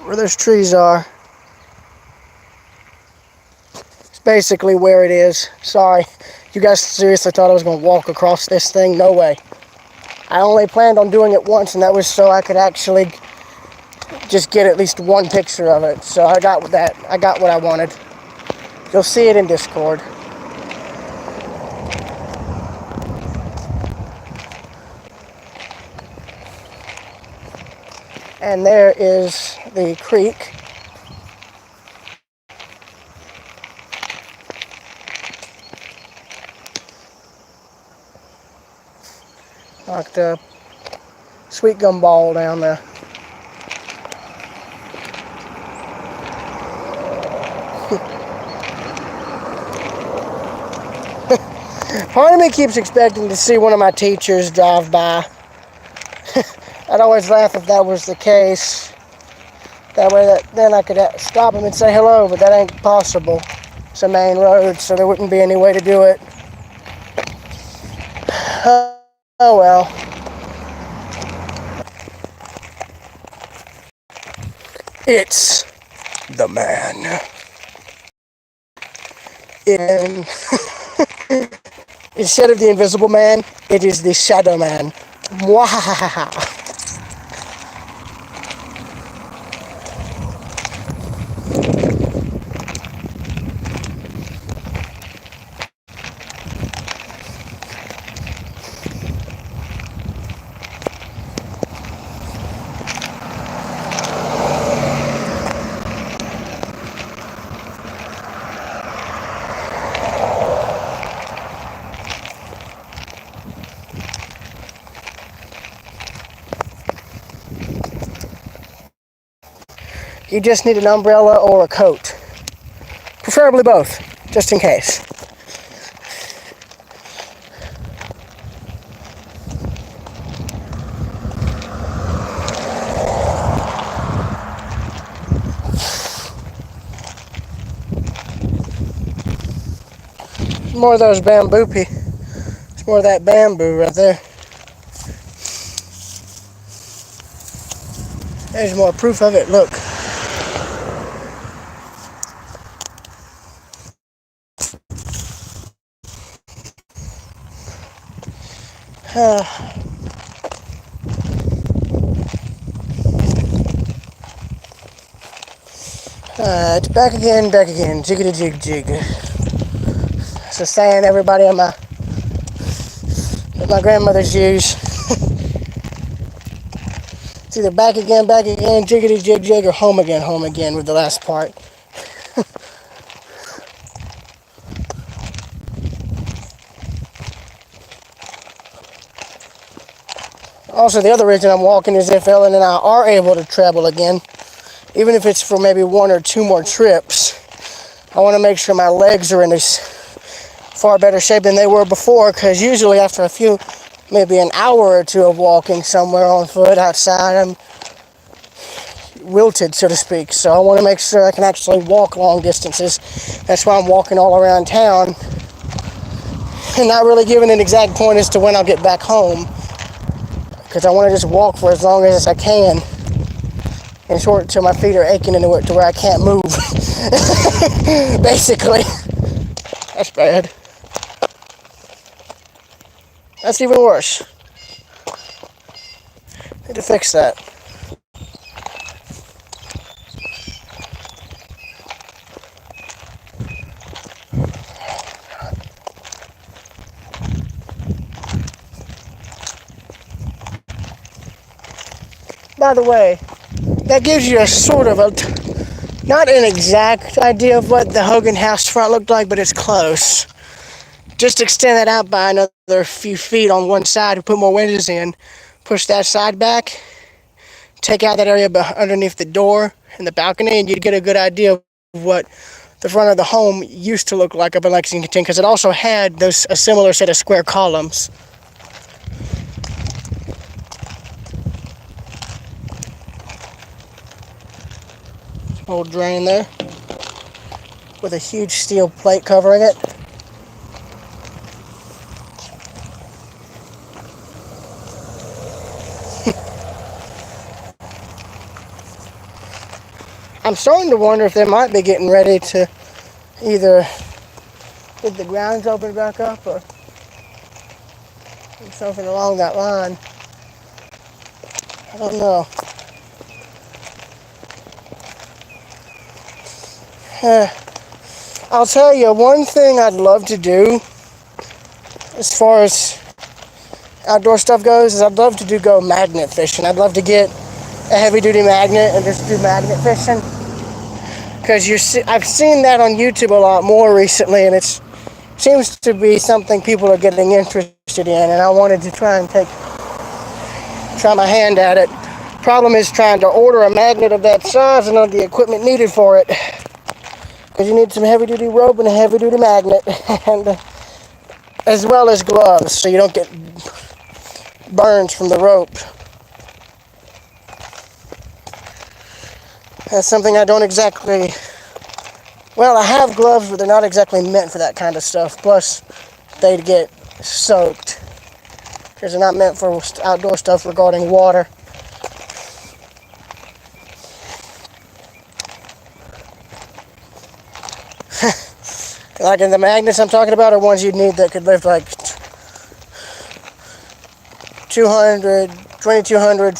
where those trees are. It's basically where it is. Sorry, you guys seriously thought I was going to walk across this thing? No way. I only planned on doing it once, and that was so I could actually just get at least one picture of it. So I got that. I got what I wanted. You'll see it in Discord. And there is the creek. Knocked a sweet gum ball down there. Part of me keeps expecting to see one of my teachers drive by. I'd always laugh if that was the case. That way, then I could stop him and say hello, but that ain't possible. It's a main road, so there wouldn't be any way to do it. Oh well. It's the man. Instead of the Invisible Man, it is the Shadow Man. Mwahahaha. you just need an umbrella or a coat. Preferably both, just in case. More of those bamboo It's more of that bamboo right there. There's more proof of it, look. Back again, jiggity jig jig. It's a saying everybody that my grandmothers use. It's either back again, jiggity jig jig, or home again with the last part. Also, the other reason I'm walking is if Ellen and I are able to travel again, even if it's for maybe 1 or 2 more trips, I want to make sure my legs are in as far better shape than they were before, because usually after maybe an hour or 2 of walking somewhere on foot outside, I'm wilted, so to speak. So I want to make sure I can actually walk long distances. That's why I'm walking all around town and not really giving an exact point as to when I'll get back home, because I want to just walk for as long as I can and short until my feet are aching into it to where I can't move. Basically. That's bad. That's even worse. Need to fix that. By the way, that gives you a sort of not an exact idea of what the Hogan house front looked like, but it's close. Just extend that out by another few feet on one side and put more windows in. Push that side back. Take out that area underneath the door and the balcony, and you'd get a good idea of what the front of the home used to look like up in Lexington, because it also had a similar set of square columns. Old drain there with a huge steel plate covering it. I'm starting to wonder if they might be getting ready to either get the grounds open back up or something along that line. I don't know. I'll tell you, one thing I'd love to do as far as outdoor stuff goes is I'd love to go magnet fishing. I'd love to get a heavy-duty magnet and just do magnet fishing, because I've seen that on YouTube a lot more recently, and it seems to be something people are getting interested in, and I wanted to try my hand at it. Problem is trying to order a magnet of that size and all the equipment needed for it, because you need some heavy-duty rope and a heavy-duty magnet, and as well as gloves, so you don't get burns from the rope. That's something I don't exactly... Well, I have gloves, but they're not exactly meant for that kind of stuff. Plus, they'd get soaked, because they're not meant for outdoor stuff regarding water. Like in the magnets I'm talking about are ones you'd need that could lift like 200, 2200,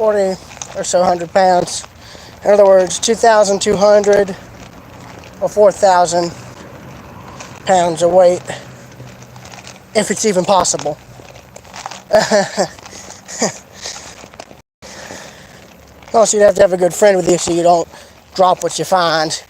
40 or so 100 pounds. In other words, 2,200 or 4,000 pounds of weight, if it's even possible. Also, you'd have to have a good friend with you so you don't drop what you find.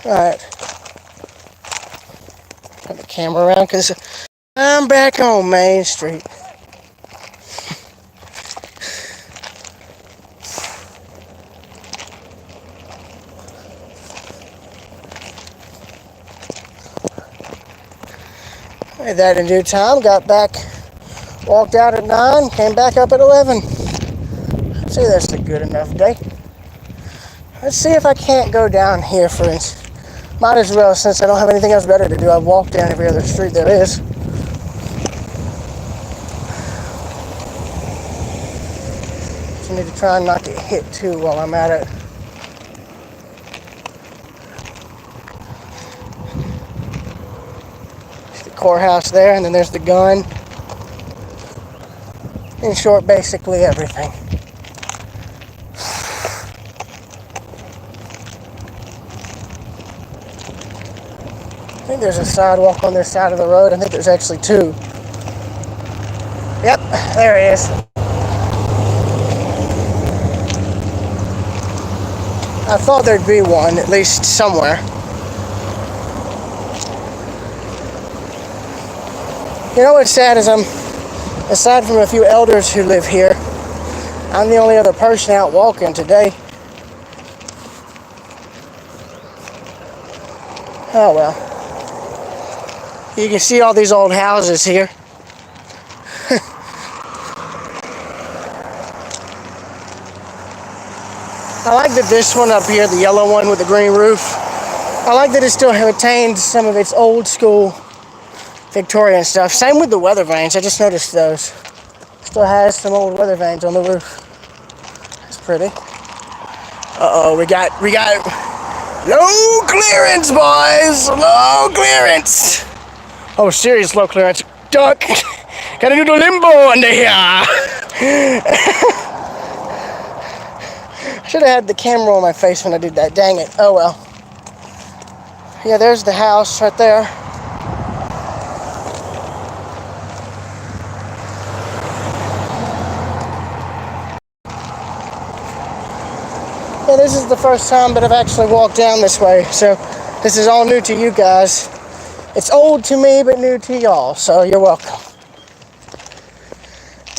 Alright. Turn the camera around because I'm back on Main Street. Did that in due time, got back, walked out at 9, came back up at 11. See, that's a good enough day. Let's see if I can't go down here for instance. Might as well, since I don't have anything else better to do. I've walked down every other street there is. So I need to try not to get hit too while I'm at it. There's the courthouse there, and then there's the gun. In short, basically everything. I think there's a sidewalk on this side of the road. I think there's actually two. Yep, there it is. I thought there'd be one, at least somewhere. You know what's sad is aside from a few elders who live here, I'm the only other person out walking today. Oh well. You can see all these old houses here. I like that this one up here, the yellow one with the green roof, I like that it still retains some of its old school Victorian stuff. Same with the weather vanes, I just noticed those. Still has some old weather vanes on the roof. That's pretty. Uh-oh, we got low clearance, boys! Low clearance! Oh, serious low clearance. Duck! Gotta do the limbo under here! I should have had the camera on my face when I did that. Dang it. Oh well. Yeah, there's the house right there. Yeah, this is the first time that I've actually walked down this way, so this is all new to you guys. It's old to me, but new to y'all, so you're welcome.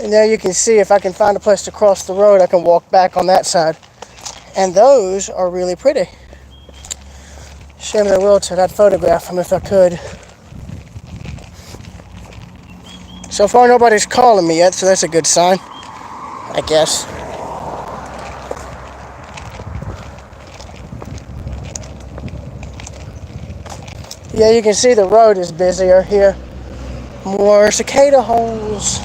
And there you can see, if I can find a place to cross the road, I can walk back on that side. And those are really pretty. Shame they're wilted. I'd photograph them if I could. So far, nobody's calling me yet, so that's a good sign, I guess. Yeah, you can see the road is busier here. More cicada holes.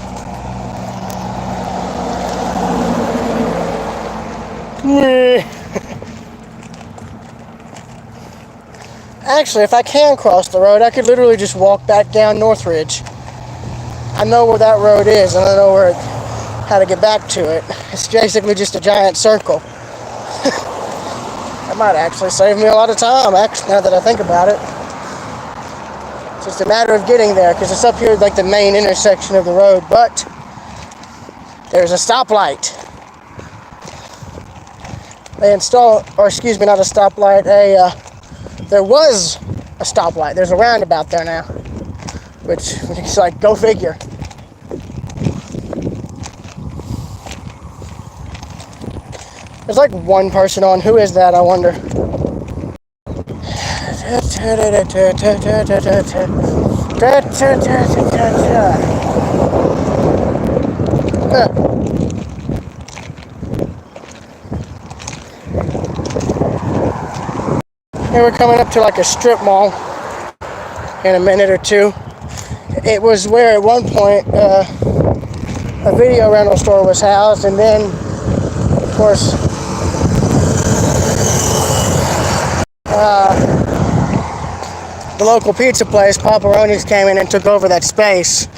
Actually, if I can cross the road, I could literally just walk back down Northridge. I know where that road is, and I know how to get back to it. It's basically just a giant circle. That might actually save me a lot of time, actually, now that I think about it. It's just a matter of getting there, because it's up here like the main intersection of the road, but there's a stoplight. They installed, or excuse me, not a stoplight, there was a stoplight. There's a roundabout there now, which is like, go figure. There's like one person on. Who is that, I wonder? Here we're coming up to like a strip mall in a minute or two. It was where at one point a video rental store was housed, and then of course the local pizza place, Pepperoni's, came in and took over that space.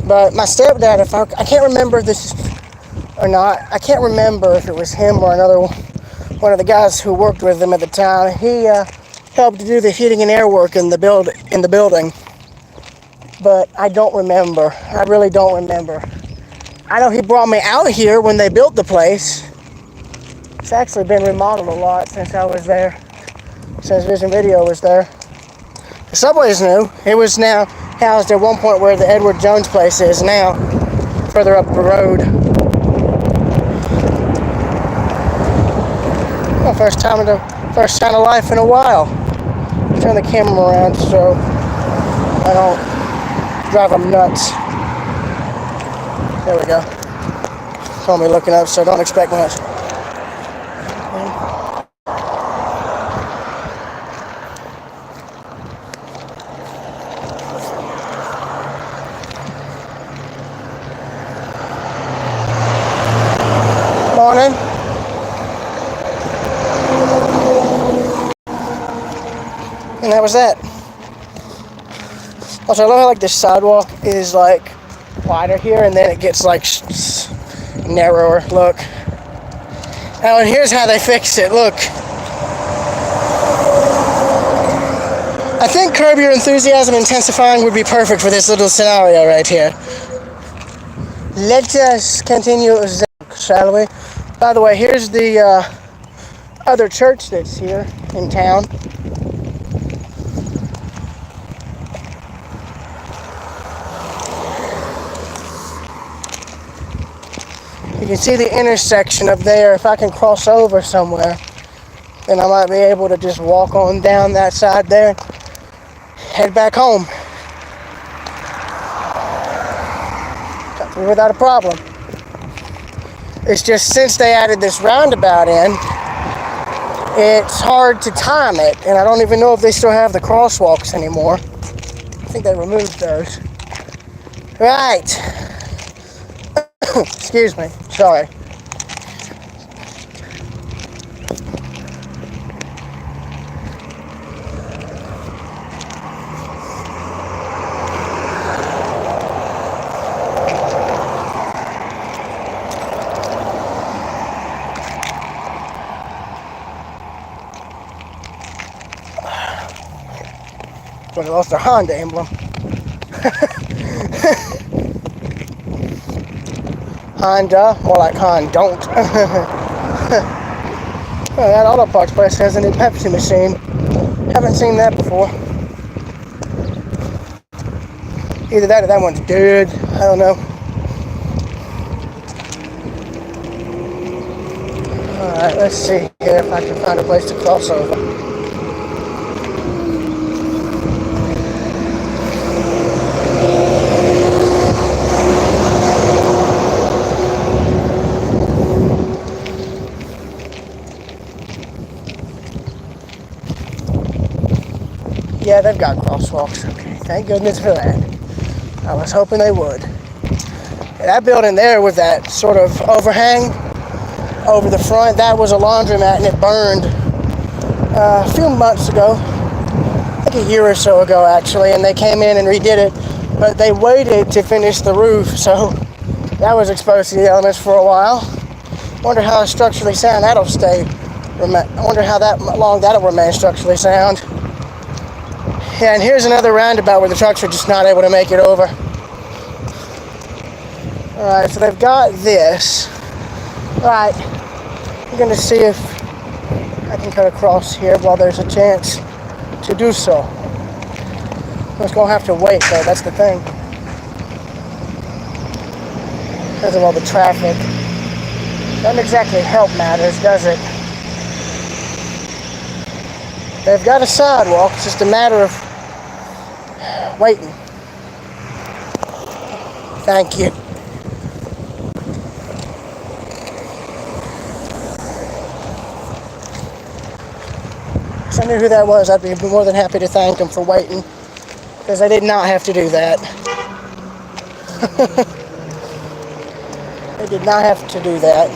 But my stepdad, I can't remember if this or not, I can't remember if it was him or another one of the guys who worked with him at the time. He helped do the heating and air work in the building. But I don't remember. I really don't remember. I know he brought me out here when they built the place. It's actually been remodeled a lot since I was there. It's since Vision Video was there. The subway's new. It was now housed at one point where the Edward Jones place is now, further up the road. Well, first time of life in a while. Turn the camera around so I don't drive them nuts. There we go. Call me looking up, so don't expect much. Morning. And that was that. Also, I love how like this sidewalk is like wider here, and then it gets like narrower. Look. Oh, and here's how they fixed it. Look. I think Curb Your Enthusiasm intensifying would be perfect for this little scenario right here. Let us continue, shall we? By the way, here's the other church that's here in town. You can see the intersection up there. If I can cross over somewhere, then I might be able to just walk on down that side there and head back home. Got through without a problem. It's just since they added this roundabout in, it's hard to time it, and I don't even know if they still have the crosswalks anymore. I think they removed those. Right. Excuse me. Sorry. Well, they lost their Honda emblem. Honda, more like don't. Well, that auto parts place has a new Pepsi machine. Haven't seen that before. Either that or that one's dead. I don't know. Alright, let's see here if I can find a place to cross over. Yeah, they've got crosswalks. Okay, thank goodness for that. I was hoping they would. Yeah, that building there with that sort of overhang over the front, that was a laundromat and it burned a few months ago. Like a year or so ago actually, and they came in and redid it, but they waited to finish the roof, so that was exposed to the elements for a while. Wonder how structurally sound that'll stay. I wonder how long that'll remain structurally sound. Yeah, and here's another roundabout where the trucks are just not able to make it over. Alright, so they've got this. Right, I'm going to see if I can cut across here while there's a chance to do so. I'm just going to have to wait though, that's the thing. Because of all the traffic. Doesn't exactly help matters, does it? They've got a sidewalk, it's just a matter of waiting. Thank you. If I knew who that was, I'd be more than happy to thank them for waiting, because I did not have to do that. I did not have to do that.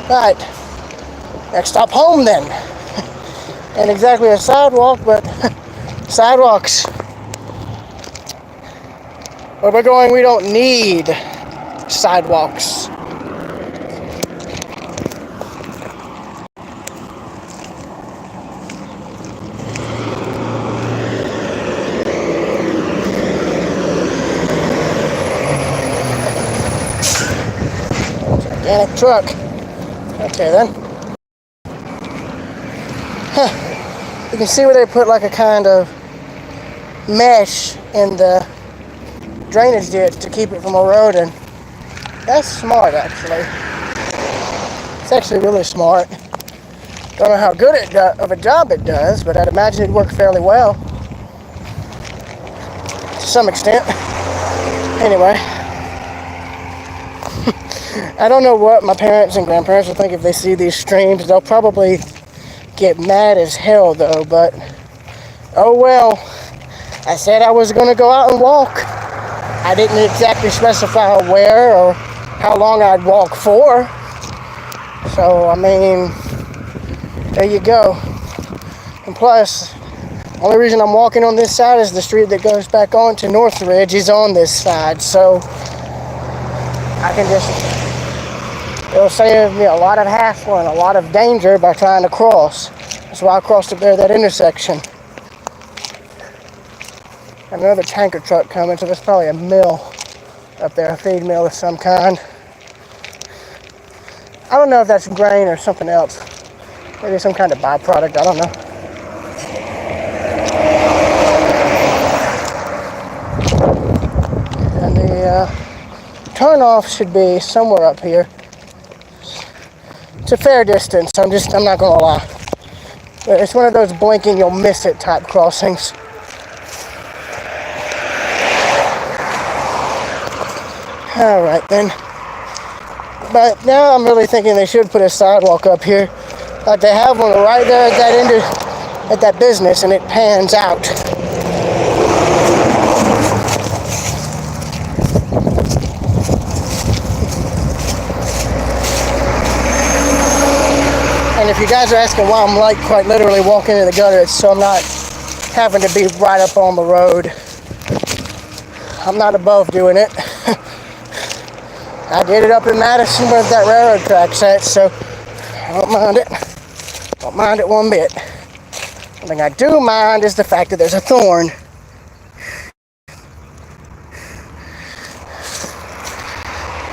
Right. Next stop home then. And exactly a sidewalk, but sidewalks. Where we're going, we don't need sidewalks. Gigantic truck. Okay then. You can see where they put like a kind of mesh in the drainage ditch to keep it from eroding. That's smart, actually. It's actually really smart. Don't know how good of a job it does, but I'd imagine it'd work fairly well to some extent. Anyway, I don't know what my parents and grandparents will think if they see these streams. They'll probably get mad as hell, though, but oh well. I said I was going to go out and walk. I didn't exactly specify where or how long I'd walk for. So, I mean, there you go. And plus, the only reason I'm walking on this side is the street that goes back on to Northridge is on this side. So, I can just, it'll save me a lot of hassle and a lot of danger by trying to cross. That's why I crossed up there at that intersection. Another tanker truck coming, so there's probably a mill up there, a feed mill of some kind. I don't know if that's grain or something else. Maybe some kind of byproduct, I don't know. And the turnoff should be somewhere up here. It's a fair distance, I'm not gonna lie. But it's one of those blinking you'll miss it type crossings. Alright then. But now I'm really thinking they should put a sidewalk up here. Like they have one right there at that end at that business, and it pans out. And if you guys are asking why I'm like quite literally walking in the gutter, it's so I'm not having to be right up on the road. I'm not above doing it. I did it up in Madison where that railroad track's at, so I don't mind it. Don't mind it one bit. One thing I do mind is the fact that there's a thorn.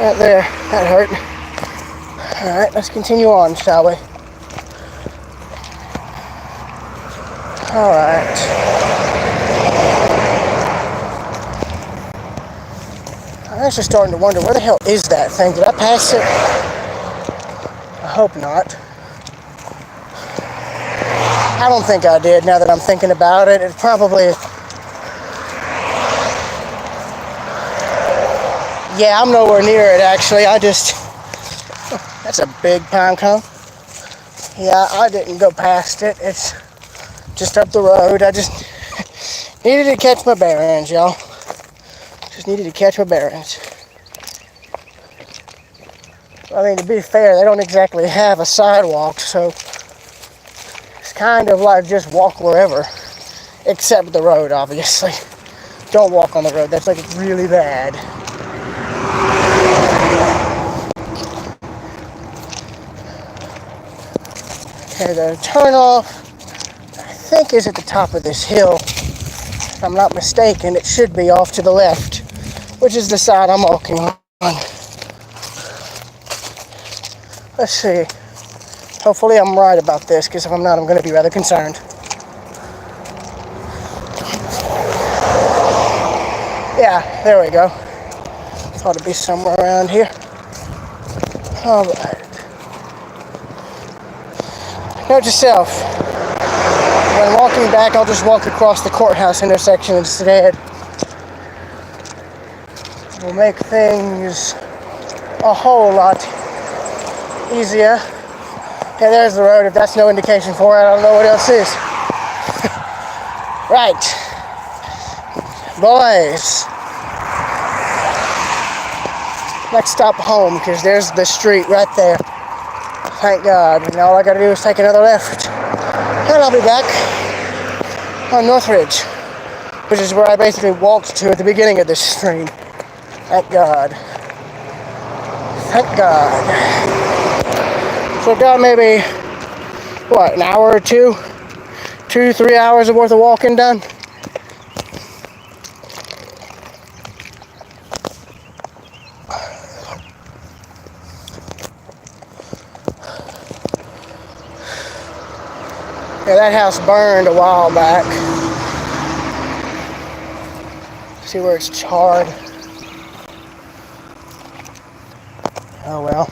Right there, that hurt. Alright, let's continue on, shall we? Alright. I'm actually starting to wonder, where the hell is that thing? Did I pass it? I hope not. I don't think I did, now that I'm thinking about it. It probably... Yeah, I'm nowhere near it, actually. That's a big pine cone. Yeah, I didn't go past it. It's just up the road. I just needed to catch my bearings, y'all. Just needed to catch my bearings. I mean, to be fair, they don't exactly have a sidewalk, so it's kind of like just walk wherever, except the road, obviously. Don't walk on the road. That's like really bad. Okay, the turnoff, I think, is at the top of this hill. If I'm not mistaken, it should be off to the left, which is the side I'm walking on. Let's see. Hopefully I'm right about this, because if I'm not, I'm going to be rather concerned. Yeah, there we go. Thought it'd be somewhere around here. All right. Note to self, when walking back, I'll just walk across the courthouse intersection instead. Will make things a whole lot easier. Okay, there's the road. If that's no indication for it, I don't know what else is. Right. Boys. Next stop home, because there's the street right there. Thank God. And all I gotta do is take another left. And I'll be back on Northridge, which is where I basically walked to at the beginning of this stream. Thank God. Thank God. So I've got maybe, what, an hour or two? 2-3 hours worth of walking done? Yeah, that house burned a while back. See where it's charred. Oh well.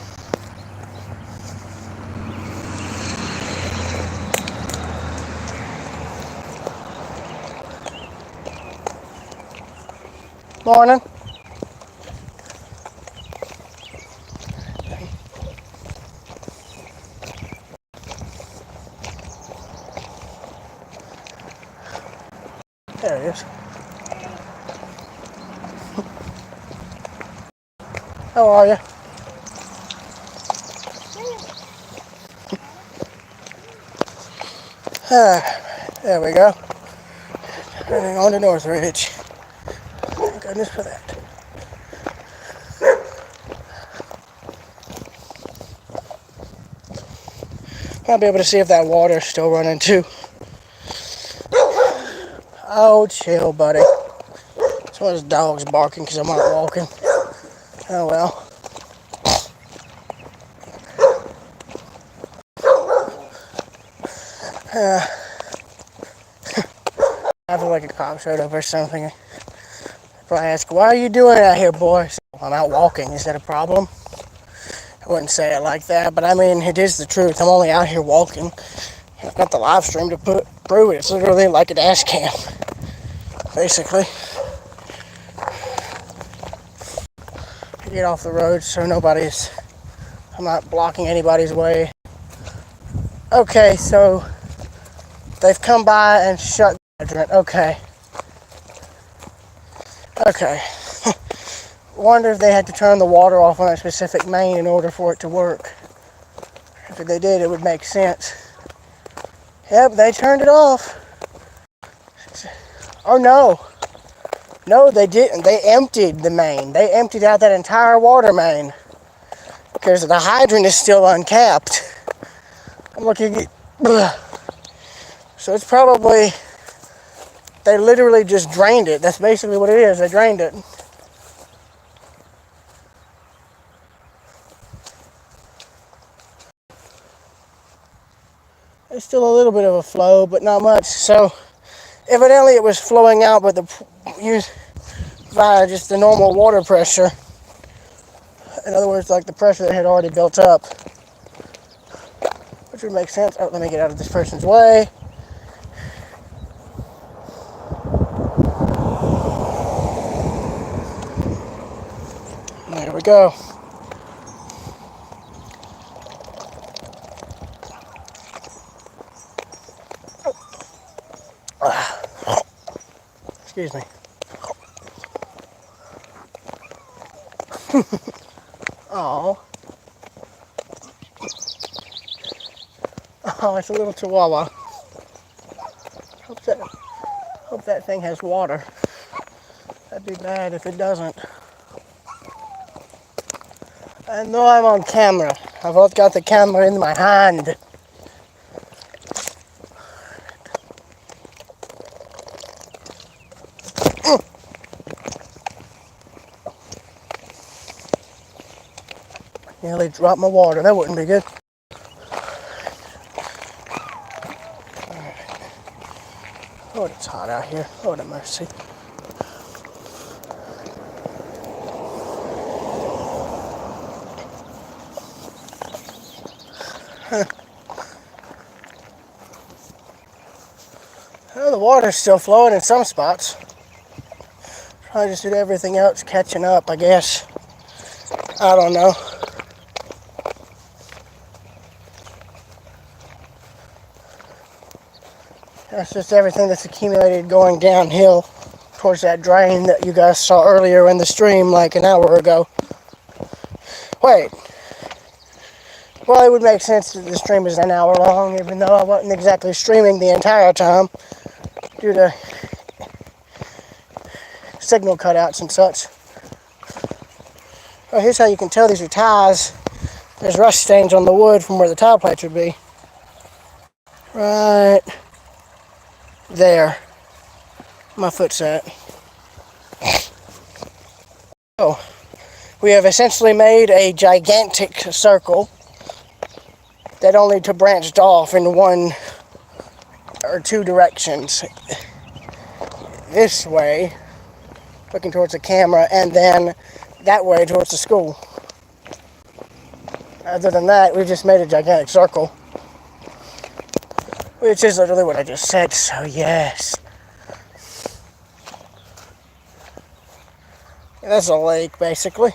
Morning. There it is. How are you? There we go. Turning on to Northridge. Thank goodness for that. I'll be able to see if that water's still running too. Oh, chill, buddy. This one's dog's barking because I'm out walking. Oh well. I feel like a cop showed up or something. Probably ask, "Why are you doing out here, boy?" So, I'm out walking. Is that a problem? I wouldn't say it like that, but I mean, it is the truth. I'm only out here walking. I've got the live stream to prove it. It's literally like a dash cam, basically. Get off the road so I'm not blocking anybody's way. Okay, so they've come by and shut the hydrant. Okay. Wonder if they had to turn the water off on that specific main in order for it to work. If they did, it would make sense. Yep, they turned it off. Oh no. No, they didn't. They emptied the main. They emptied out that entire water main. Because the hydrant is still uncapped. I'm looking at... So it's probably... They literally just drained it. That's basically what it is. They drained it. There's still a little bit of a flow, but not much. So evidently it was flowing out, but via just the normal water pressure. In other words, like the pressure that had already built up. Which would make sense. Oh, let me get out of this person's way. There we go. Excuse me. Oh, it's a little chihuahua. Hope that thing has water. That'd be bad if it doesn't. I know I'm on camera. I've got the camera in my hand. Nearly dropped my water. That wouldn't be good. Oh, it's hot out here. Lord have mercy. Well, the water's still flowing in some spots. Probably just did everything else catching up, I guess. I don't know. That's just everything that's accumulated going downhill towards that drain that you guys saw earlier in the stream like an hour ago. Wait. Well, it would make sense that the stream is an hour long, even though I wasn't exactly streaming the entire time due to signal cutouts and such. Well, here's how you can tell these are ties. There's rust stains on the wood from where the tile plates would be. Right there. My foot's at. So, we have essentially made a gigantic circle that only branched off in one or two directions. This way, looking towards the camera, and then that way towards the school. Other than that, we just made a gigantic circle. Which is literally what I just said, so yes. That's a lake, basically.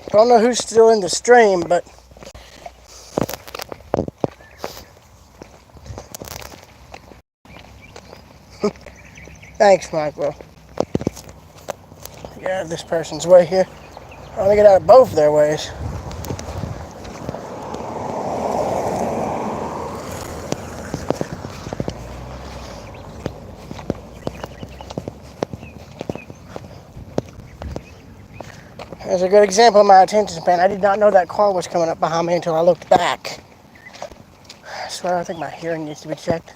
I don't know who's still in the stream, but thanks, Michael. Get out of this person's way here. I want to get out of both their ways. There's a good example of my attention span. I did not know that car was coming up behind me until I looked back. I swear, I think my hearing needs to be checked.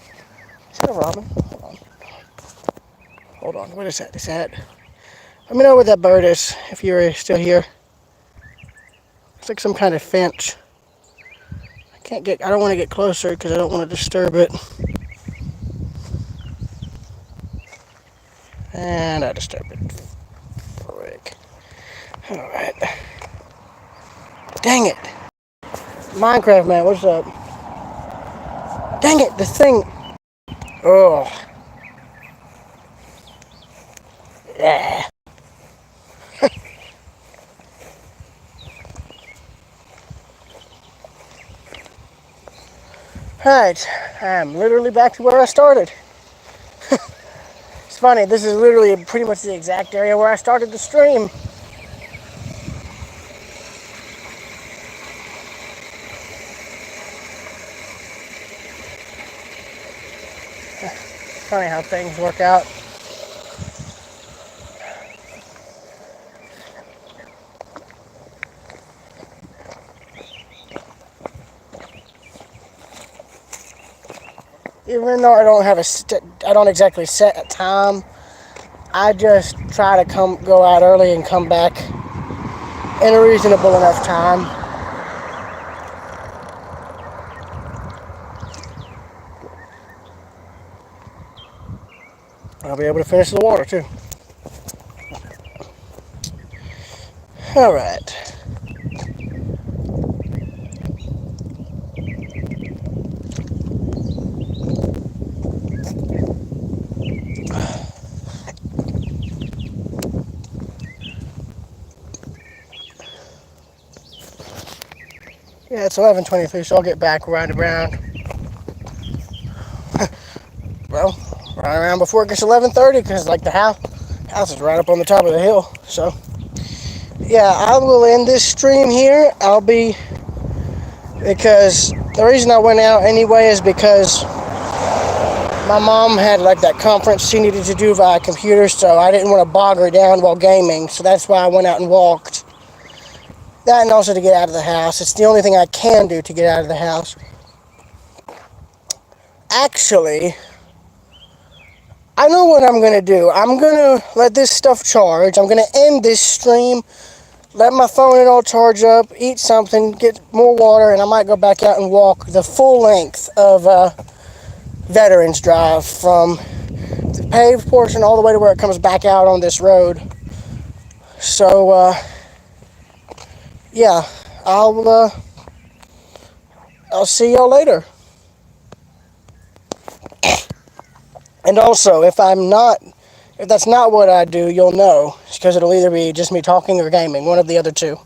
Is that a robin? Hold on. Hold on. What is that? Is that... Let me know what that bird is, if you're still here. It's like some kind of finch. I don't want to get closer because I don't want to disturb it. And I disturbed it. Frick. Alright. Dang it. Minecraft man, what's up? Dang it, the thing. Oh. Yeah. Alright, I'm literally back to where I started. It's funny, this is literally pretty much the exact area where I started the stream. Funny how things work out. Even though I don't exactly set a time, I just try to go out early and come back in a reasonable enough time. I'll be able to finish the water too. All right. Yeah, it's 11:23, so I'll get back right around. Well, right around before it gets 11:30, because like the house is right up on the top of the hill. So, yeah, I will end this stream here. Because the reason I went out anyway is because my mom had like that conference she needed to do via computer, so I didn't want to bog her down while gaming. So that's why I went out and walked. That and also to get out of the house. It's the only thing I can do to get out of the house. Actually, I know what I'm going to do. I'm going to let this stuff charge. I'm going to end this stream, let my phone and all charge up, eat something, get more water, and I might go back out and walk the full length of Veterans Drive from the paved portion all the way to where it comes back out on this road. So, yeah, I'll see y'all later. And also, if that's not what I do, you'll know. It's because it'll either be just me talking or gaming, one of the other two.